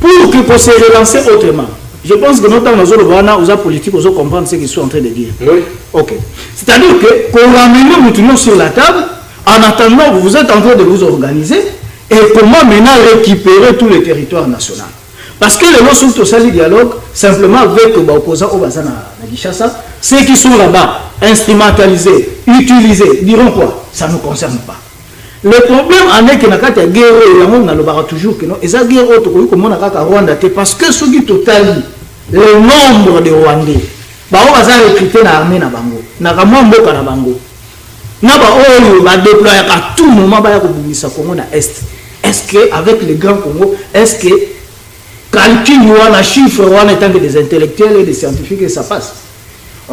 pour que se relancer autrement. Je pense que notre nos politique nous comprendre ce qu'ils sont en train de dire. Oui. Ok. C'est-à-dire que qu'on ramène nous sur la table en attendant vous êtes en train de vous organiser et comment maintenant récupérer tous les territoires nationaux. Parce que les gens sont au dialogue simplement avec les opposants au Bazana à Kinshasa, ceux qui sont là-bas, instrumentalisés, utilisés, diront quoi? Ça ne nous concerne pas. Le problème en est que la guerre, on a toujours que non, et ça guerre comme on a Rwanda, parce que ce qui total le nombre de Rwandais, on va recruter l'armée na bango, na kamamboka na bango, na ba oyo ba déployer à tout moment ba ko bubisa Congo na est. est-ce qu'avec les grands Congo, est-ce que calcul ou un chiffre ou en étant que des intellectuels et des scientifiques et ça passe?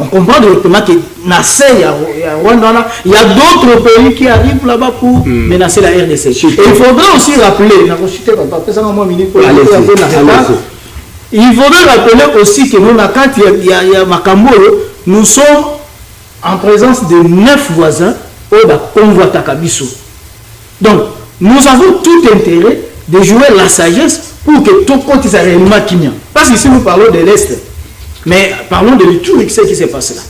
On comprend directement que il y a d'autres pays qui arrivent là-bas pour menacer la RDC. Et il faudrait aussi rappeler, il faudrait rappeler aussi que nous, quand il y a Makambo, nous sommes en présence de 9 voisins au Convoi Takabiso. Donc, nous avons tout intérêt de jouer la sagesse pour que tout compte soit réellement Kenya. Parce qu'ici, nous parlons de l'Est. Mais parlons de tout ce qui s'est passé là.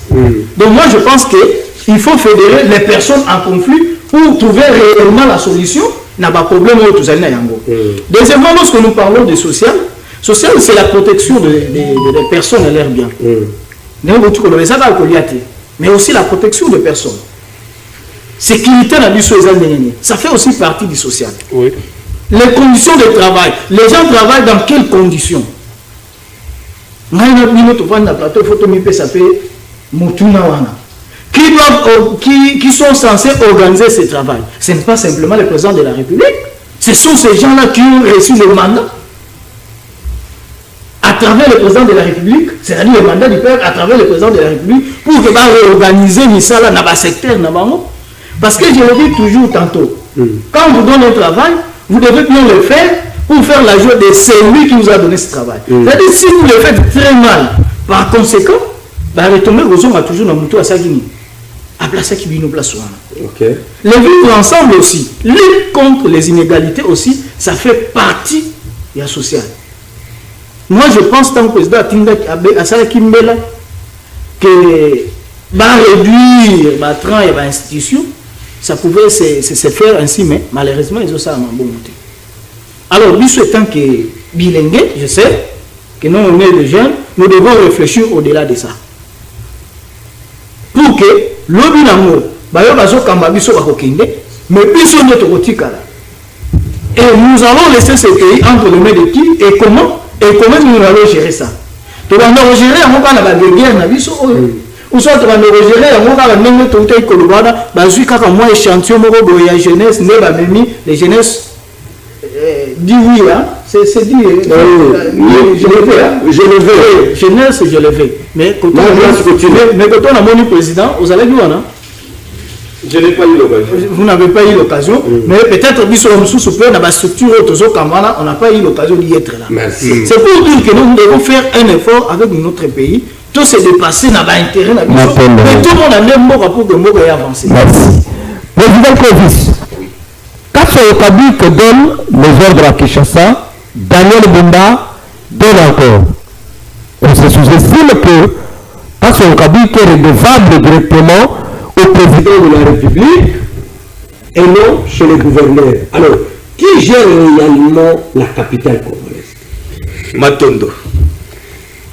Donc moi je pense qu'il faut fédérer les personnes en conflit pour trouver réellement la solution. N'a pas de problème où tout allez yango. Deuxièmement, lorsque nous parlons de social, c'est la protection des personnes et leurs biens. Mais aussi la protection des personnes. Sécurité dans le ça fait aussi partie du social. Oui. Les conditions de travail. Les gens travaillent dans quelles conditions? Qui sont censés organiser ce travail. Ce n'est pas simplement le président de la République. Ce sont ces gens-là qui ont reçu le mandat à travers le président de la République, c'est-à-dire le mandat du peuple à travers le président de la République pour que réorganiser Misala dans le secteur. Parce que je le dis toujours tantôt, quand on vous donne un travail, vous devez bien le faire pour faire la joie de celui qui vous a donné ce travail. C'est-à-dire, si vous le faites très mal, par conséquent, retomber aux hommes a toujours dans le à Sagini. À placer qui vient nous place. Les vivre ensemble aussi, lutte contre les inégalités aussi, ça fait partie de la sociale. Moi, je pense, tant que le président a Kimbela, que réduire le train et l'institution, ça pouvait se faire ainsi, mais malheureusement, ils ont ça en bon côté. Alors, lui souhaitant que bilingue, je sais que nous, on est des jeunes, nous devons réfléchir au-delà de ça. Pour que l'objet d'amour, mais et nous allons laisser ce pays entre les mains de qui et comment nous allons gérer ça. Nous allons gérer la guerre, ou soit nous allons gérer la échantillon de jeunesse, les jeunesses. Dis oui, hein? C'est dit. Je le veux. Jeunesse, je le veux. Mais quand on a mon président, vous allez dire, hein? Je n'ai pas eu l'occasion. Vous n'avez pas eu l'occasion, mais peut-être dans la structure, on n'a pas eu l'occasion d'y être là. Merci. C'est pour dire que nous devons faire un effort avec notre pays. Tout se dépasser dans l'intérêt. Mais tout le monde a même mot pour que le mot ait avancé. Merci. Président Clovis. Quand Kabi que donne les ordres à Kinshasa, Daniel Bunda donne encore. On se sous-estime que quand Kabi est redevable directement au président de la République et non chez le gouverneur. Alors, qui gère réellement la capitale congolaise? Matondo.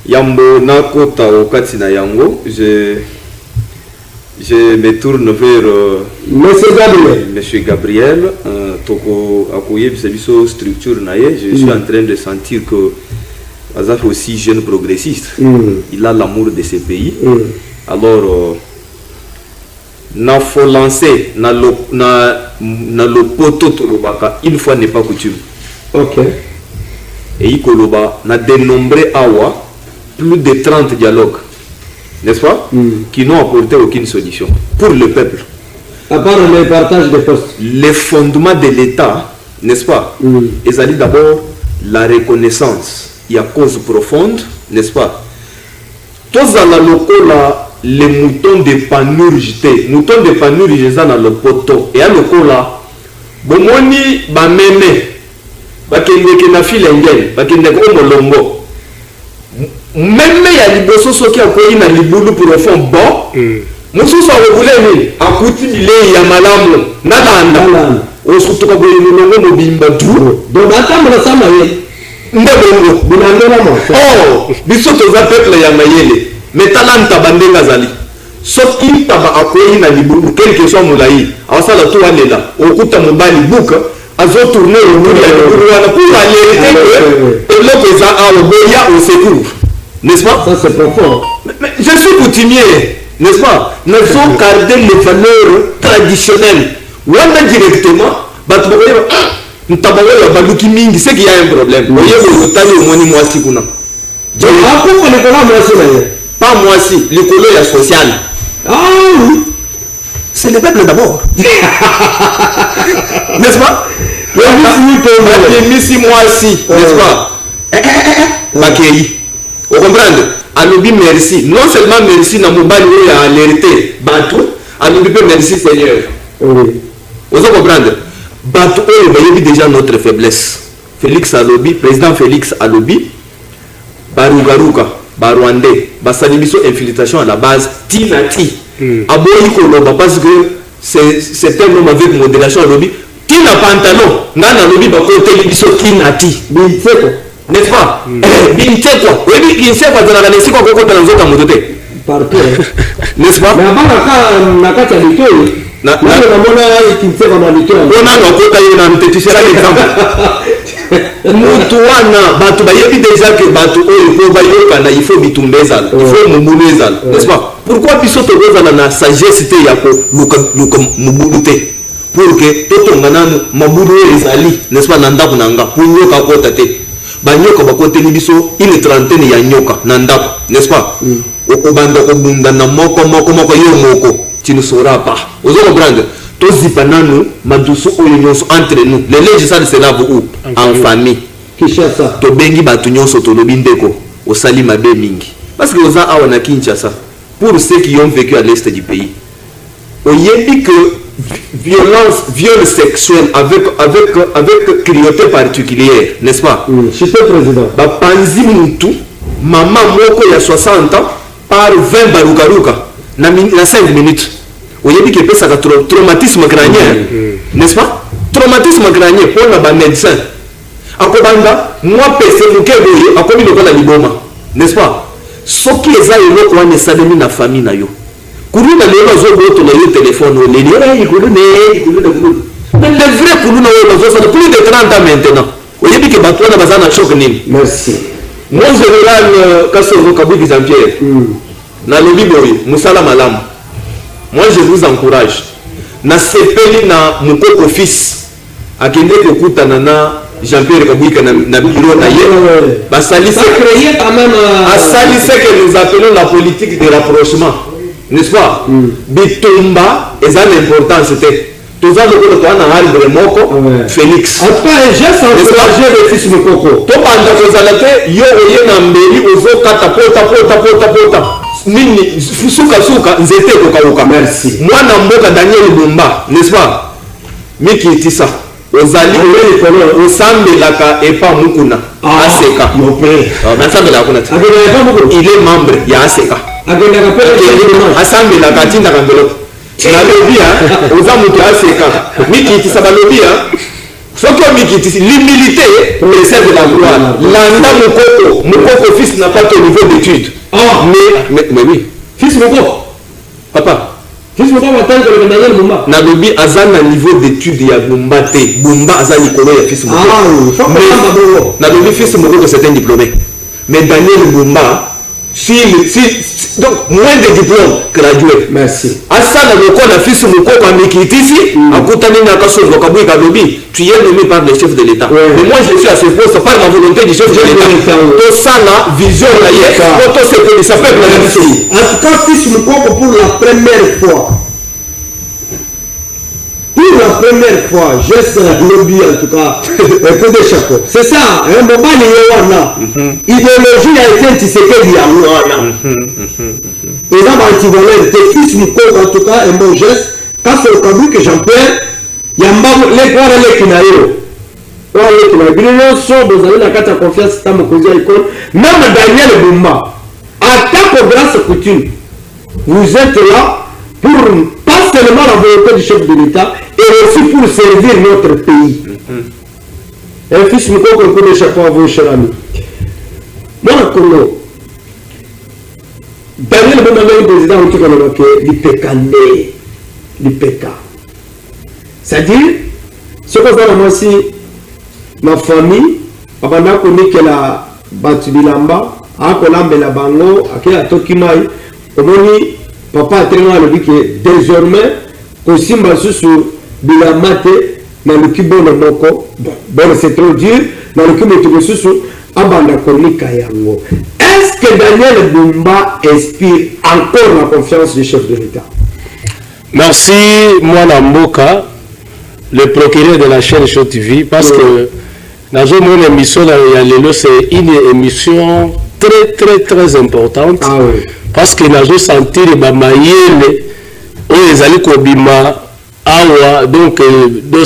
Yambo Nakota au Katina Yango, je me tourne vers Monsieur Gabriel, Toko Akoye, Bisabiso structure naïe. Je suis en train de sentir que Azaf est aussi jeune progressiste. Il a l'amour de ce pays. Alors, na faut lancer na le poteau Tolobaka une fois n'est pas coutume. Ok. Et Ikoloba n'a dénombré Awa plus de 30 dialogues, n'est-ce pas, qui n'ont apporté aucune solution pour le peuple. À part le partage des postes. Les fondements de l'État, n'est-ce pas, ils allaient d'abord la reconnaissance. Il y a cause profonde, n'est-ce pas. Tous à la locale, les moutons de panurge, moutons de panurge dans le poteau. Et à locale, bomoni ba meme, ba kende na filengel, ba kende ko molongo. Même il y a des personnes qui ont na libulu profond bon. Mususu awebuleni akuti bile ya malamu nalanda. Osutuka bwe molongo mobimba tu. Donc atamala sama ye. Ndebongo binandela mo. Oh, bisoto za peuple ya mayele. Mais talanta bandenga zali. Sauf qu'il taba akoyi na libulu quelque soit mulai. Awasala tu walela. Okuta mobali buka. Azo tourner au bout de la libulu pour aller et l'autre ça a oboya au secours. N'est-ce pas? Ça c'est profond. Mais je suis coutumier, n'est-ce pas? Nous avons gardé les valeurs traditionnelles. Ou directement, ntabango ya baluki mingi c'est qu'il y a un problème oye ko tali omoni mwasi kuna pourquoi le programme mwasi pas mwasi likolo ya social oui c'est le peuple d'abord n'est-ce pas misi mwasi n'est-ce pas bakei vous comprenez alobi merci non seulement merci na mobali oyo ya alerté bato alobi pe merci Seigneur vous comprenez bato oyo bayebi déjà notre faiblesse Félix alobi président Félix alobi barugaruka barwandais basali biso infiltration à la base tinati aboyi koloba parce que c'est un homme avec modération alobi tina pantalon ngana alobi bakoteli biso tinati binteko n'est-ce pas binteko oyebi kinseko azalaka na esika kokota na nzoka moto te partout n'est-ce pas mais abanga na kati ya litoi namona kinseko na litoi mpona nakota ye na mtetisera l'exemple mutu wana bato bayebi déjà que bato oyo po bayokana il faut bitumba ezala il faut mobulu ezala n'est-ce pas pourquoi biso tokozala na sagesse te ya koluka mobulu te pour que totonga nanu mabulu oyo ezali n'est-ce pas na ndako na nga po nyoka kota te banyoka bakoteli biso une trentaine ya nyoka na ndako n'est-ce pas okobanda kobunda na moko yo moko tu ne sauras pas ozo comprendre tozipa nanu madusu oyo nyonso entre nous les léges ça se lave où en famille Kinshasa tobengi bato nyonso tolobi ndeko osali mabe mingi parce que oza awa na Kinshasa pour ceux qui ont vécu à l'est du pays oyebi que viol sexuel avec cruauté particulière n'est-ce pas je suis président bapanzi mutu mama moko ya 60 ans par 20 barukaruka na 5 minutes oyebi ke pesaka traumatisme crânien n'est-ce pas traumatisme crânien pour na ba médecin akobanda moi pese muke boye akobi lokola liboma n'est-ce pas soki eza eloko wana esalemi na famille na yo kuluna lelo azoboto na yo téléphone oleli kuluna mais le vrai kuluna oyo bazosala plus de 30 ans maintenant oyebi ke bato wana baza na choc nini merci mon général Kasoro Kabuki Jean-Pierre nalobi boye musala malamu moi je vous encourage na sepeli na mukoko fils akende kokutana na Jean-Pierre Kabouika na bureau na ye basali c'est créé quand même asali c'est que nous appelons la politique de rapprochement n'est-ce pas bitumba eza l'importance te toza lokolo to ana arbre moko Félix après j'ai encouragé le fils mukoko to banda kozala te yo oye na mbeli ozo kata pota nini suka nzete kokauka merci mwana mboka Daniel Bumba n'est-ce pas mikitisa ozali osambelaka epa mukuna aseka nasambelaka kuna te il est membre ya aseka asambelaka atindaka enveloppe nalobi oza moto aseka mikitisa balobi soki omikitisi l'humilité précède la gloire landa mokoko fils n'a pas ton niveau d'étude mais oui fils moko papa fils moko batanga le Daniel Bumba nalobi aza na niveau d'étude ya Bumba te Bumba aza likolo ya fils moko nalobi fils moko c'est un diplômé mais Daniel Bumba donc moins de diplôme gradué merci asala lokola fils moko amikitisi akutani na Kasoro Kabuika lobi tu es nommé par le chef de l'État mais moi je suis à ce poste par la volonté du chef de l'État to sala vision la yes to se ça peut la réussir en tout cas fils moko pour la première fois j'ai ce lobby en tout cas un peu de chapeau c'est ça un moment wana idéologie a été Tshisekedi ya wana et là antivaleur te fils moko en tout cas un bon geste Kasoro Kabuika Jean-Pierre yamba les quoi les kinayo wale kinayo so bozali na kata confiance ta mokozi ya école même Daniel Bumba attaque grâce coutume vous êtes là pour pas seulement la volonté du chef de l'État et aussi pour servir notre pays. Un fils me comprend que chaque fois vous cher ami. Moi Congo Daniel Bumba le président en tout cas que l'IPK. C'est-à-dire ce que ça moi aussi ma famille abana koni que la batubilamba akolamba la bango akela tokimai omoni papa a traîné le dit que désormais kosimba susu bilamate dans le kibo na moko bon c'est trop dur dans le kibo to susu abanda konika yango. Est-ce que Daniel Bumba inspire encore la confiance du chef de l'État? Merci moi Namboka, le procureur de la chaîne Show TV, parce que dans une émission c'est une émission très importante. Ah oui. Parce que nous senti les bamayele les ali kobima awa donc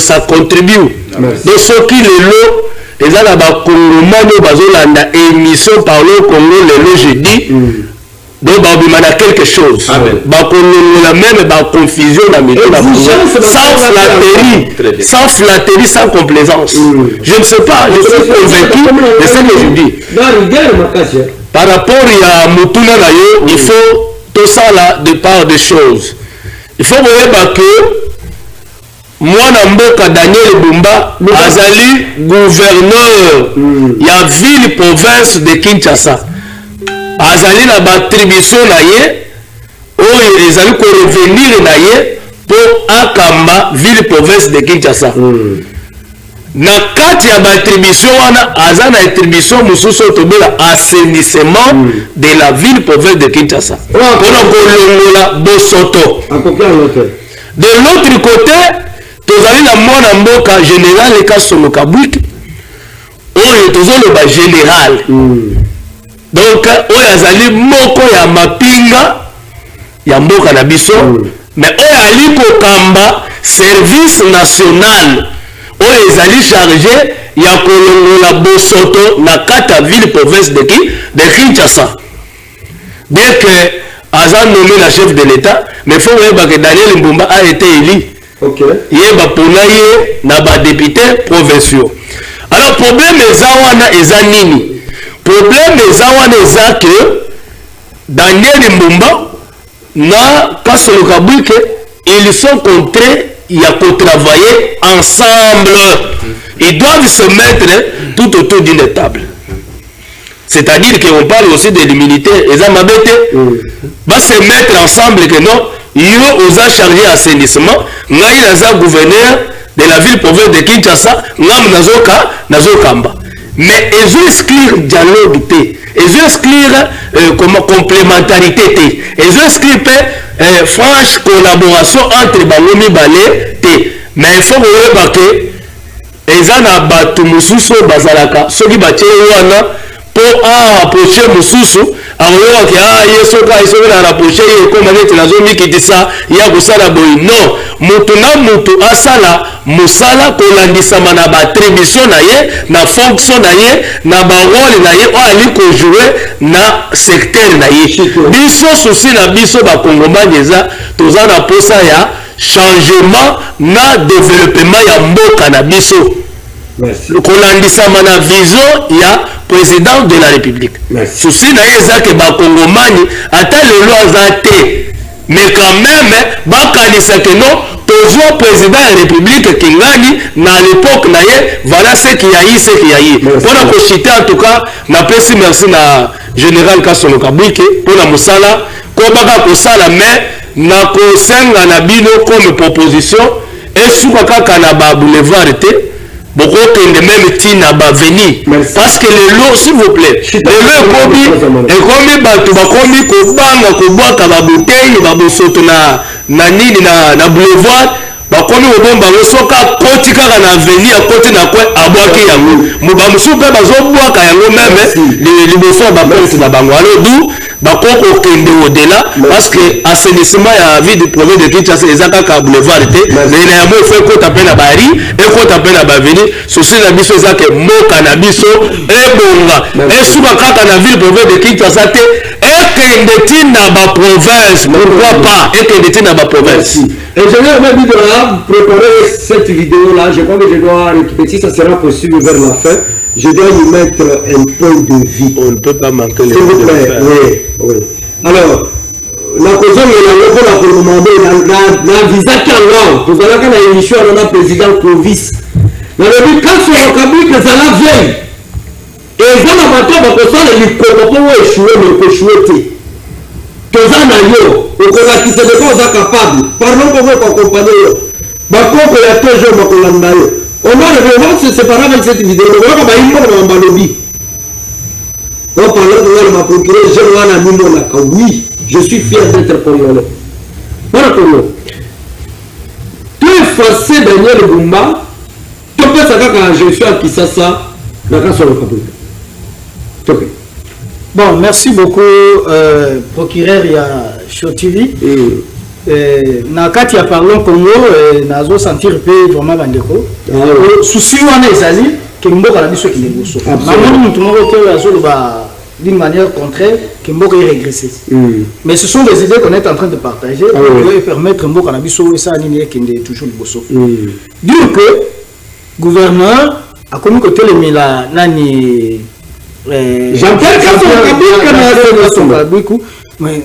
ça contribue. Donc ce qui le lot les ala ba kongomani bazolanda émission par le Congo le jeudi. Donc ba bima na quelque chose. Ba kongola même ba confusion na milieu sans flatterie, sans complaisance. Je ne sais pas, je suis convaincu de ce que je dis. Par rapport à Mutuna Nayo, il faut tout ça là de part des choses. Il faut voir que moi Namboka Daniel Bumba azali gouverneur il y a ville province de Kinshasa. Azali na battribution na ye oyo ezali ko revenir na ye pour akamba ville province de Kinshasa. Na kati ya battribution wana aza na attribution mususu tobela assainissement de la ville province de Kinshasa pona kolongola bosoto. De l'autre côté tozali na mwana mboka général Kasolo Kabwiki oyo tozoloba général donc oyo azali moko ya mapinga ya mboka na biso mais oyo ali kokamba service national oyo ezali chargé ya kolongola bosoto na kata ville province de Kinshasa. Bien que aza nommé la chef de l'État, mais il faut voir que Daniel Mbumba a été élu. Il est pona ye na ba député provinciaux. Alors problème ezawana ezanini. Problème ezawana eza que Daniel Mbumba na Kasolo Kabwike ils sont contraints il y a qu'à travailler ensemble. Ils doivent se mettre tout autour d'une table. C'est-à-dire qu'on parle aussi des militaires. Ils va se mettre ensemble que non, ils ont chargé assainissement. Ils ont gouverneur de la ville province de Kinshasa. Ils ont Kamba. Mais ils ont exclure dialogue. Ils ont exclure complémentarité. Ils ont exclure franche collaboration entre Bangomi Balé. Mais il faut voir que ils ont battu Moussousso Bazalaka. Ceux qui battent pour approcher Moussousso. Alors que yesoka isoka na rapprocher comme neti nazomi kitisa ya kusala boy non mutu asala musala kolandisama na battribution na ye na fonction na ye na barole na ye o ali ko jouer na secteur na ye biso souci na biso ba kongomani eza toza na posa ya changement na développement ya mboka na biso kolandisama na vision ya président de la République. Souci na eza que ba kongomani ata lelo azate mais quand même bakanisa que non toujours président de la République kingani na l'époque na ye voilà ce qui a eu pour na kochiter en tout cas na pesi merci na général Kasolo Kabwike pour na musala ko baka ko sala mais na ko senga na bino comme proposition et suka kaka na ba boulevard te beaucoup de même tina ba venir parce que le lot s'il vous plaît le lot ekomi batu bakomi ko banga ko bwaka ba bouteille ba bosoto na nini na boulevard bakomi obomba soka koti kaka na venir koti na kwa abwaki yango muba musupe bazo bwaka yango même les liboso ba porte na bango alors d'où bakoko kende au-delà parce que assainissement ya vie de province de Kinshasa ezaka ka boulevard te mais na mo fait ko taper na bari et ko taper na ba venir souci na biso ezaka moka na biso e bonga e suka kaka na ville province de Kinshasa te et kende tina ba province pourquoi pas et kende tina ba province. Et je vais même dire préparer cette vidéo là, je crois que je dois récupérer si ça sera possible vers la fin. Je dois lui mettre un point de vue. On ne peut pas manquer les s'il vous plaît, oui. Alors, la cause pour demander la visa Kangan, vous allez faire une émission à la président Clovis. Dans le but, quand sur le Kabou, que ça la vieille, et ils ont la bataille pour ça, les Komopo échoué, mais peut échouer. Toza na yo, okola qui se dépend aux capables. Parlons pour vous accompagner. bakoko ya toujours bakolanda yo. On va se séparer avec cette vidéo. On va baimba na balobi. On parle de ma procureur, oui, je suis fier d'être congolais. Voilà comment. Tu effacer Daniel Bumba, tu peux savoir quand je suis à Kisasa, la grâce au Kabul. Bon, merci beaucoup, procureur Show TV. Na kati ya parlons Congo, nazo sentir peu vraiment bandeko. Souci wana ezali que mboka na biso ki neboso. Maman mutu moko te azo ba d'une manière contraire que mboka est régressé. Mais ce sont des idées qu'on est en train de partager pour permettre mboka na biso ça nini kende toujours liboso. Dire que gouverneur a commis côté le mila nani Jean-Pierre Kabila mais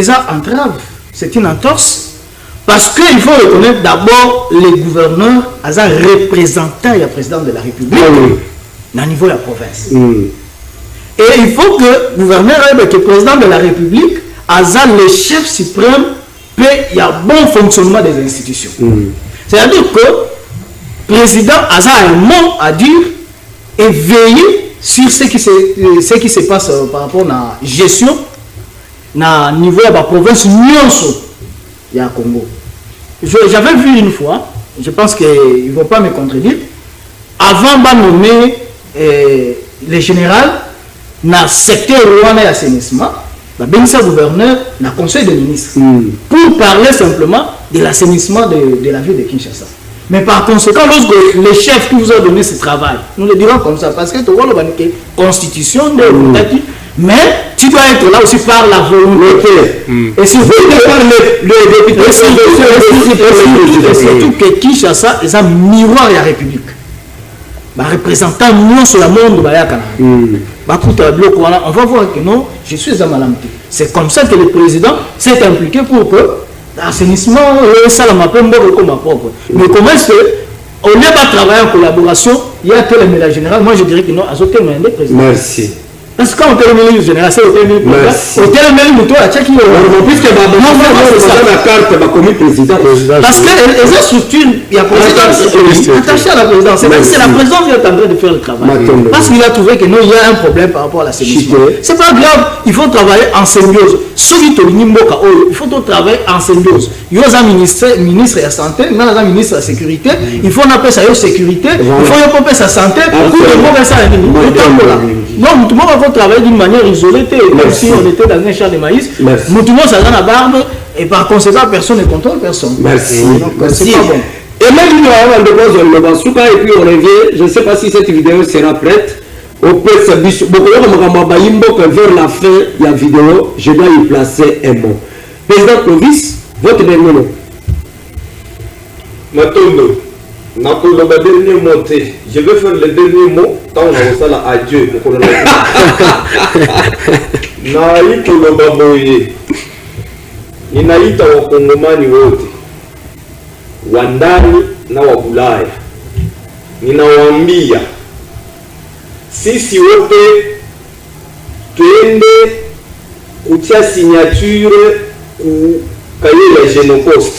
ça entrave. C'est une entorse parce qu'il faut reconnaître d'abord les gouverneurs as un représentant et président de la République au niveau de la province. Et il faut que le gouverneur et le président de la République as le chef suprême il y a bon fonctionnement des institutions. C'est-à-dire que le président a un mot à dire et veiller sur ce qui se passe par rapport à la gestion na niveau de la province nyonso ya Congo. J'avais vu une fois, je pense qu'ils ne vont pas me contredire, avant de nommer le général dans le secteur rwandais d'assainissement, le gouverneur dans le conseil des ministres pour parler simplement de l'assainissement de la ville de Kinshasa. Mais par conséquent, lorsque les chefs qui vous ont donné ce travail, nous le dirons comme ça, parce que tu vois la constitution de mais tu dois être là aussi par la volonté. Et si vous parlez le député, surtout que Kinshasa est un miroir de la République. Représentant nous sur le monde, on va voir que non, je suis à Malamté. C'est comme ça que le président s'est impliqué pour que l'assainissement, ça m'a pas comme ma propre. Mais comment est-ce qu'on n'est pas travailler en collaboration? Il y a tel mélange général. Moi je dirais que non, à ce terme, il y a des présidents. Merci. Parce que quand on termine le général, c'est au termine le président, puisque la carte va commis président. Parce que les structures, il y a président attaché à la présidence. C'est la présidence qui est en train de faire le travail. Parce qu'il a trouvé que non, il y a un problème par rapport à la l'assainissement. C'est pas grave, il faut travailler en symbiose. Il faut travailler en symbiose. Il y a un ministre de la santé, il y a un ministre de la sécurité, il faut appeler ça sécurité, il faut appeler ça santé, pour que le monde ça non, tout le monde va travailler d'une manière isolée, comme si on était dans un champ de maïs. Tout le monde ça dans la barbe, et par conséquent, personne ne contrôle personne. Merci. C'est pas bon. Et même nous avons le Basuka, et puis on revient. Je ne sais pas si cette vidéo sera prête. Au vers la fin de la vidéo, je dois y placer un mot. Président Clovis, votre dernier mot. Matondo, nakoloba dernier mot. Je vais faire le dernier mot quand on va la adieu. Na ikoloba boye. Ninaita wakongomani wote wa ndani na wa Ulaya. Ninawaambia sisi wote tuende kutia signature ku kaye ya Genocost.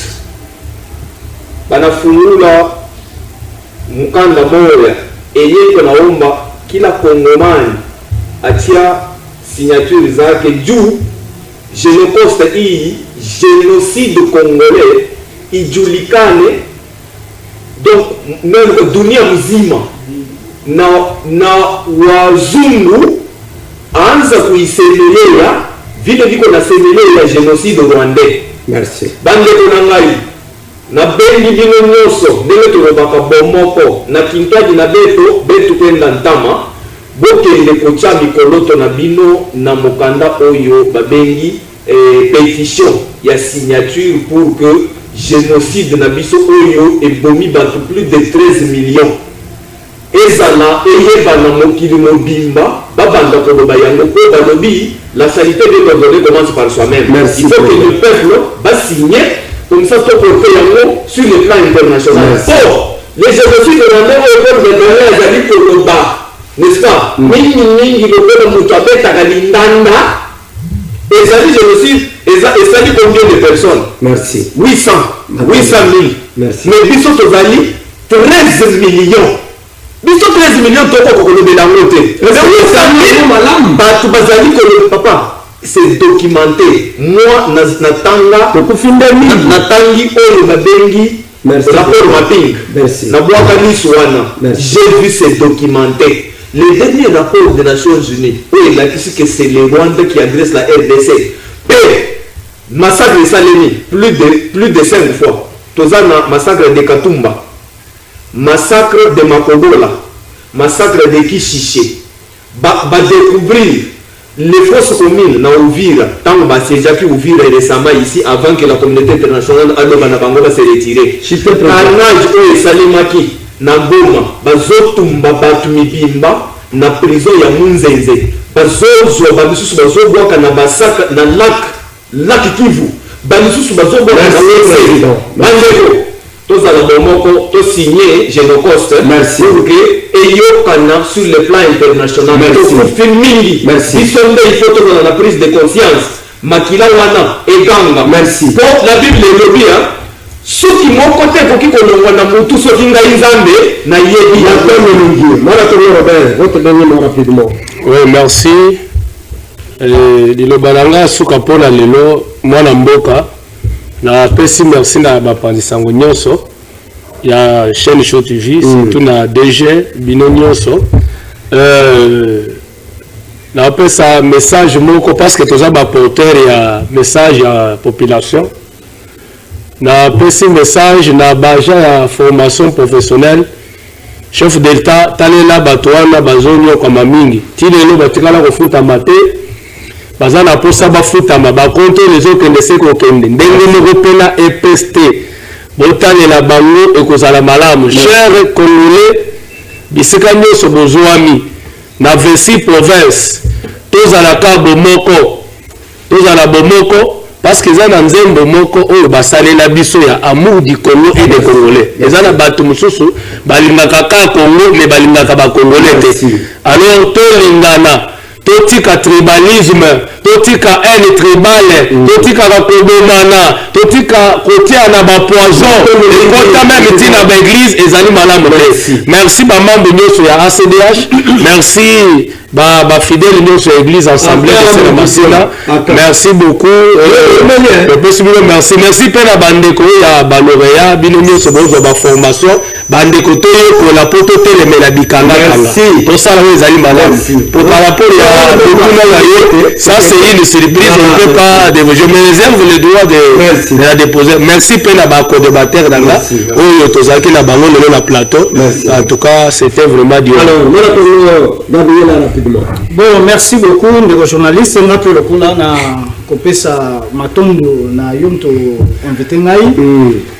Banafungula mkanda moja yenye naomba kila Kongomani atia signature zake juu Genocost hii génocide congolais ijulikane donc même dunia mzima na wazungu anza kuisemelea vile viko na semelea génocide rwandais. Merci. Bande kuna ngai na bendi bino nyoso ndenge tulobaka bomoko na kintwaji na betu kwenda ntama bokende kocha mikoloto na bino na mokanda oyo babengi pétition ya signature pour que génocide na biso oyo ebomi bato plus de 13 millions ezala eyebana mokili mobimba babanda koloba yango po balobi la salité de l'ordre commence par soi-même. Merci. Il faut que le peuple va signer comme ça pour porter yango sur le plan international. Or les génocides rwandais au peuple de Rwanda ezali koloba, n'est-ce pas? Mingi lokola mutu abetaka lindanda ezali génocide ezali combien de personnes? Merci. 800 000. Merci. Mais biso tozali 13 millions. Biso 13 millions toko kolobela ngo te. Mais 800 000 bato bazali kolobela papa. C'est documenté. Moi natanga natangi oyo babengi rapport mapping. Merci. Na bwaka liswana. J'ai vu c'est documenté. Le dernier rapport des Nations Unies, où il a dit que c'est le Rwanda qui agresse la RDC. Et massacre de Salémi, plus de 5 fois. Tozana massacre de Katumba, massacre de Makobola, massacre de Kishiché. Découvrir les fausses communes na Ouvira, tant que c'est Ouvira récemment ici, avant que la communauté internationale va se retirer. Carnage où Salimaki. Na Goma bazotumba batu mibimba na prison ya Munzenze bazozwa balisusu bazobwaka na basaka na lac Kivu balisusu bazobwaka na Munzenze banjeko tozala bomoko to signer Genocost pour que eyokana sur le plan international to filmingi bisonde il faut tozala na prise de conscience makila wana eganga pour la Bible elobi soki moko te koki kolongwa na mutu soki ngai nzambe na yebi ya tono Robert, votre dernier mot rapidement. Oui, merci. Lilo balanga suka pona lelo mwana mboka na pesi merci na bapandisango nyonso ya chaîne Show TV surtout na DG bino nyonso na pesa message moko parce que toza ba porteur ya message ya population. Na petit message na baja ya formation professionnelle chef d'État talela batwana bazonyo kwa mingi tilelo batikala kofuta mate bazana posa bafuta ba compte les autres ne sait kokende ndenge moko pena EPST botalela bango ekozala malamu cher congolais bisika nyonso bozwami na 26 province tozala ka bomoko parce que ça dans un bomoko oyo basalela biso ya amour du Congo et des Congolais. Les ana bato mususu balingaka ka Congo mais balingaka ba Congolais te. Alors to lingana, to tika tribalisme, to tika haine tribale, to tika ba kobomana, to tika kotia na ba poison, et kota même tina ba église ezali malamu te. Merci ba membre nyonso ya ACDH, merci ba fidèle nyonso ya église assemblée de Masina. Merci beaucoup. Merci pena bandeko ya baloreya bino nyonso bozo ba formation bandeko toyo pour la poto telemela bikanga kanga. Pour ça là ezali malamu. Pour par rapport à ça c'est une surprise, on ne peut pas je me réserve le droit de la déposer. Merci pena ba co-débatteur dans là. Oyo tozaki na bango lelo na plateau. En tout cas, c'était vraiment dur. Alors, bon, merci beaucoup les journalistes. On a pu le coup là na kopesa matondo na yomto invité ngai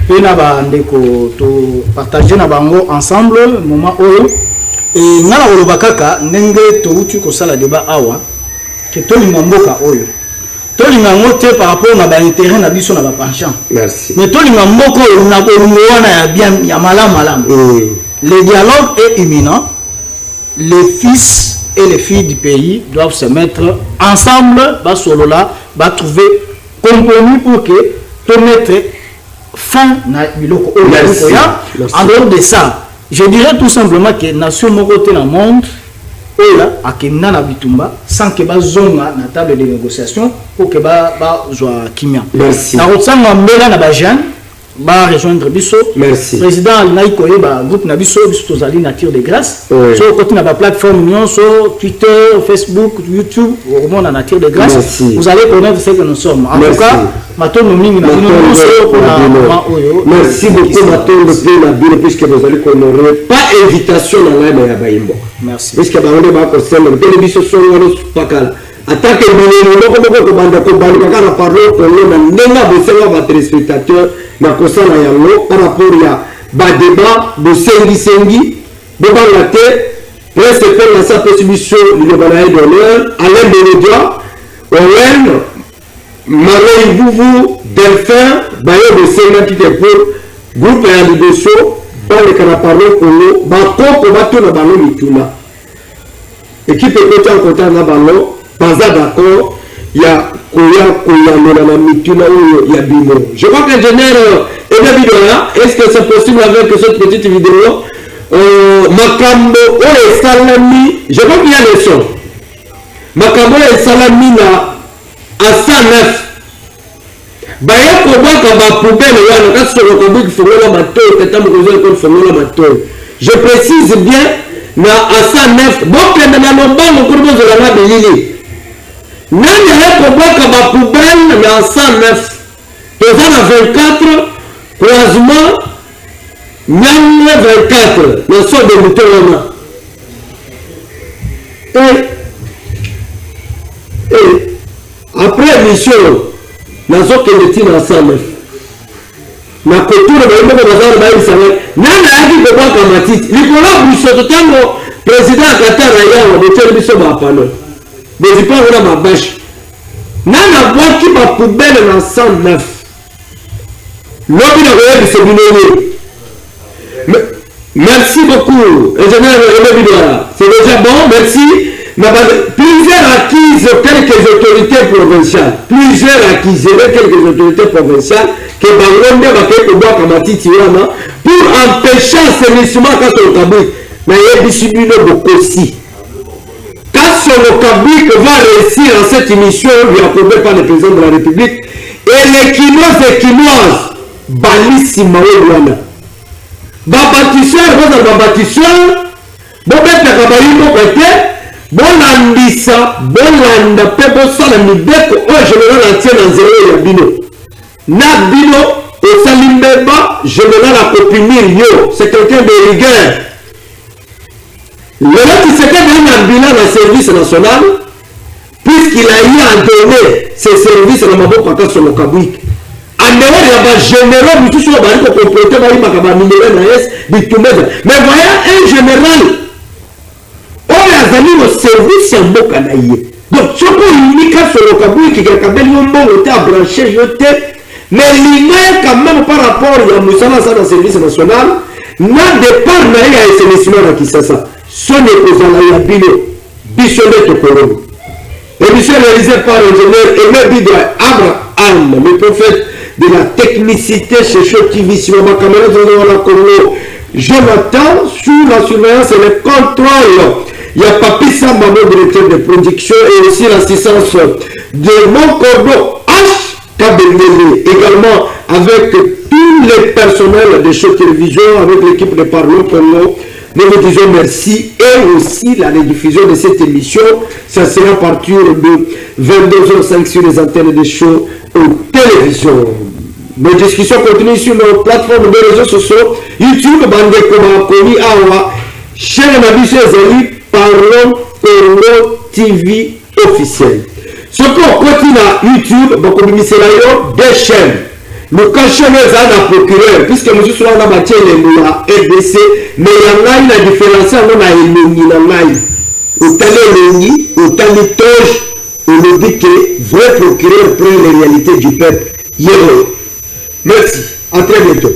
pe na ba ndeko to partager na bango ensemble moment oyo et na la koloba kaka ndenge to uti ko sala débat awa que to linga mboka oyo to linga ngote par rapport na ba intérêt na biso na ba penchant. Merci. Mais to linga mboka oyo na kolungo wana ya bien ya malam. Le dialogue est imminent. Les fils et les filles du pays doivent se mettre ensemble, va trouver compromis pour que tout mettre fin à biloko. En dehors de ça, je dirais tout simplement que nation mokote dans le monde là à Kenya na bitumba sans que ba zonga na table de négociation pour que ba joa kimia. Merci. Na rotsanga mbela na ba jeune ba rejoindre biso. Merci. Président Naïkoye ba groupe na biso tozali nature de grâce. So côté na ba plateforme union so Twitter, Facebook, YouTube, au monde en nature de grâce. Merci. Vous allez connaître ce que nous sommes. En tout cas, matono mingi na bino so pour na oyo. Merci beaucoup matono pe na bino puisque vous allez honorer pas invitation na la ya baimbo. Merci. Puisque ba on ba ko sema pe biso so ngoro pakala. Attaque le ko banda ko banda kana parler ko na ndenga bosenga ba téléspectateurs na kosala yango par rapport ya ba débat de sengi de bangate presque pour la sa possibilité le balaye d'honneur Alain Benedia Owen Marie Bouvou Delphin bayo de sengi qui est pour groupe ya liboso par le kana parler ko ba ko bato na balo mituna équipe côté en contact na balo pas d'accord il y a koyanola na mituna oyo ya bino. Je crois que l'ingénieur est-ce que c'est possible avec cette petite vidéo? Makambo oyo esalami, je crois qu'il y a le son. Makambo oyo esalami na à 109. Baya kobaka ba poubelle wana kasi soko fongola matoyo tata mokozo ko fongola matoyo. Je précise bien na à 109 bokende na lombango ko bozola na bilili. Nani kobaka ba poubelle na 109. Toza na 24 croisement Nyangwe 24 na so de mutona. Après émission nazokende tina 109 na kotura baimba bazara baisanga nana yaki kobaka matiti likolo biso tango président Katara yawo botel biso ba pano bezipa wana mabashi nana bwaki ba poubelle na 109 lobi na koya biso binoni. Merci beaucoup ingénieur Rebebidora, c'est déjà bon, merci. Plusieurs acquises quelques autorités provinciales, quelques autorités provinciales que Bangonde va faire pour boire Kamatiti pour empêcher l'assainissement quand le Kabik n'a pas distribué beaucoup aussi. Quand le Kabik va réussir en cette émission, lui approuvée par le président de la République, et les Quinoises, Balissima Ouana. Bapatisseur, Bobette Kabayimo Pete, Bolandisa, Bolanda, Pebosala, Mibeko, oh, général entier dans zéro Yabino. Nabino, et Salimbeba, général à copinir, yo, c'est quelqu'un de rigueur. Le mec qui s'était donné un bilan dans le service national, puisqu'il a eu à donner ses services dans ma boîte sur le Kabouik. En dehors, il y a des généraux qui sont complétés par les minéraux, mais voilà un général. Oh, il y a des services en boca naïe. Donc, ce qu'on unique sur le Kabouik, qui a branché, mais l'image, quand même, par rapport à Moussala, ça dans le service national, n'a départ naïe à l'assainissement à Kisasa. Ce n'est pas un bino, bichonnet au colon. L'émission réalisée par l'ingénieur Aimé Bidra Abraham, le prophète de la technicité chez Show TV, sur ma caméra de la Congo. Jonathan, sous la surveillance et le contrôle. Il y a Papi Samba, mon directeur de production, et aussi l'assistance de mon corbeau H. Kabendele, également avec tous les personnels de Show Télévision, avec l'équipe de Parlons Congo. Nous vous disons merci et aussi la rediffusion de cette émission. Ça sera à partir de 22h05 sur les antennes de Show Télévision. Nos discussions continuent sur nos plateformes de réseaux sociaux. YouTube, Bandeko Bakoni Awa, chaîne Nabiche Zali, Parlons Congo TV officiel. Ce qu'on continue à YouTube, Bakobi Miselayo, des chaînes. Nous cachons les ânes à procureur, puisque nous sommes dans la matière de RDC, mais il y a une différence entre les Lengi, autant les toges, on nous dit que vrai procureur prend les réalités du peuple. Merci, à très bientôt.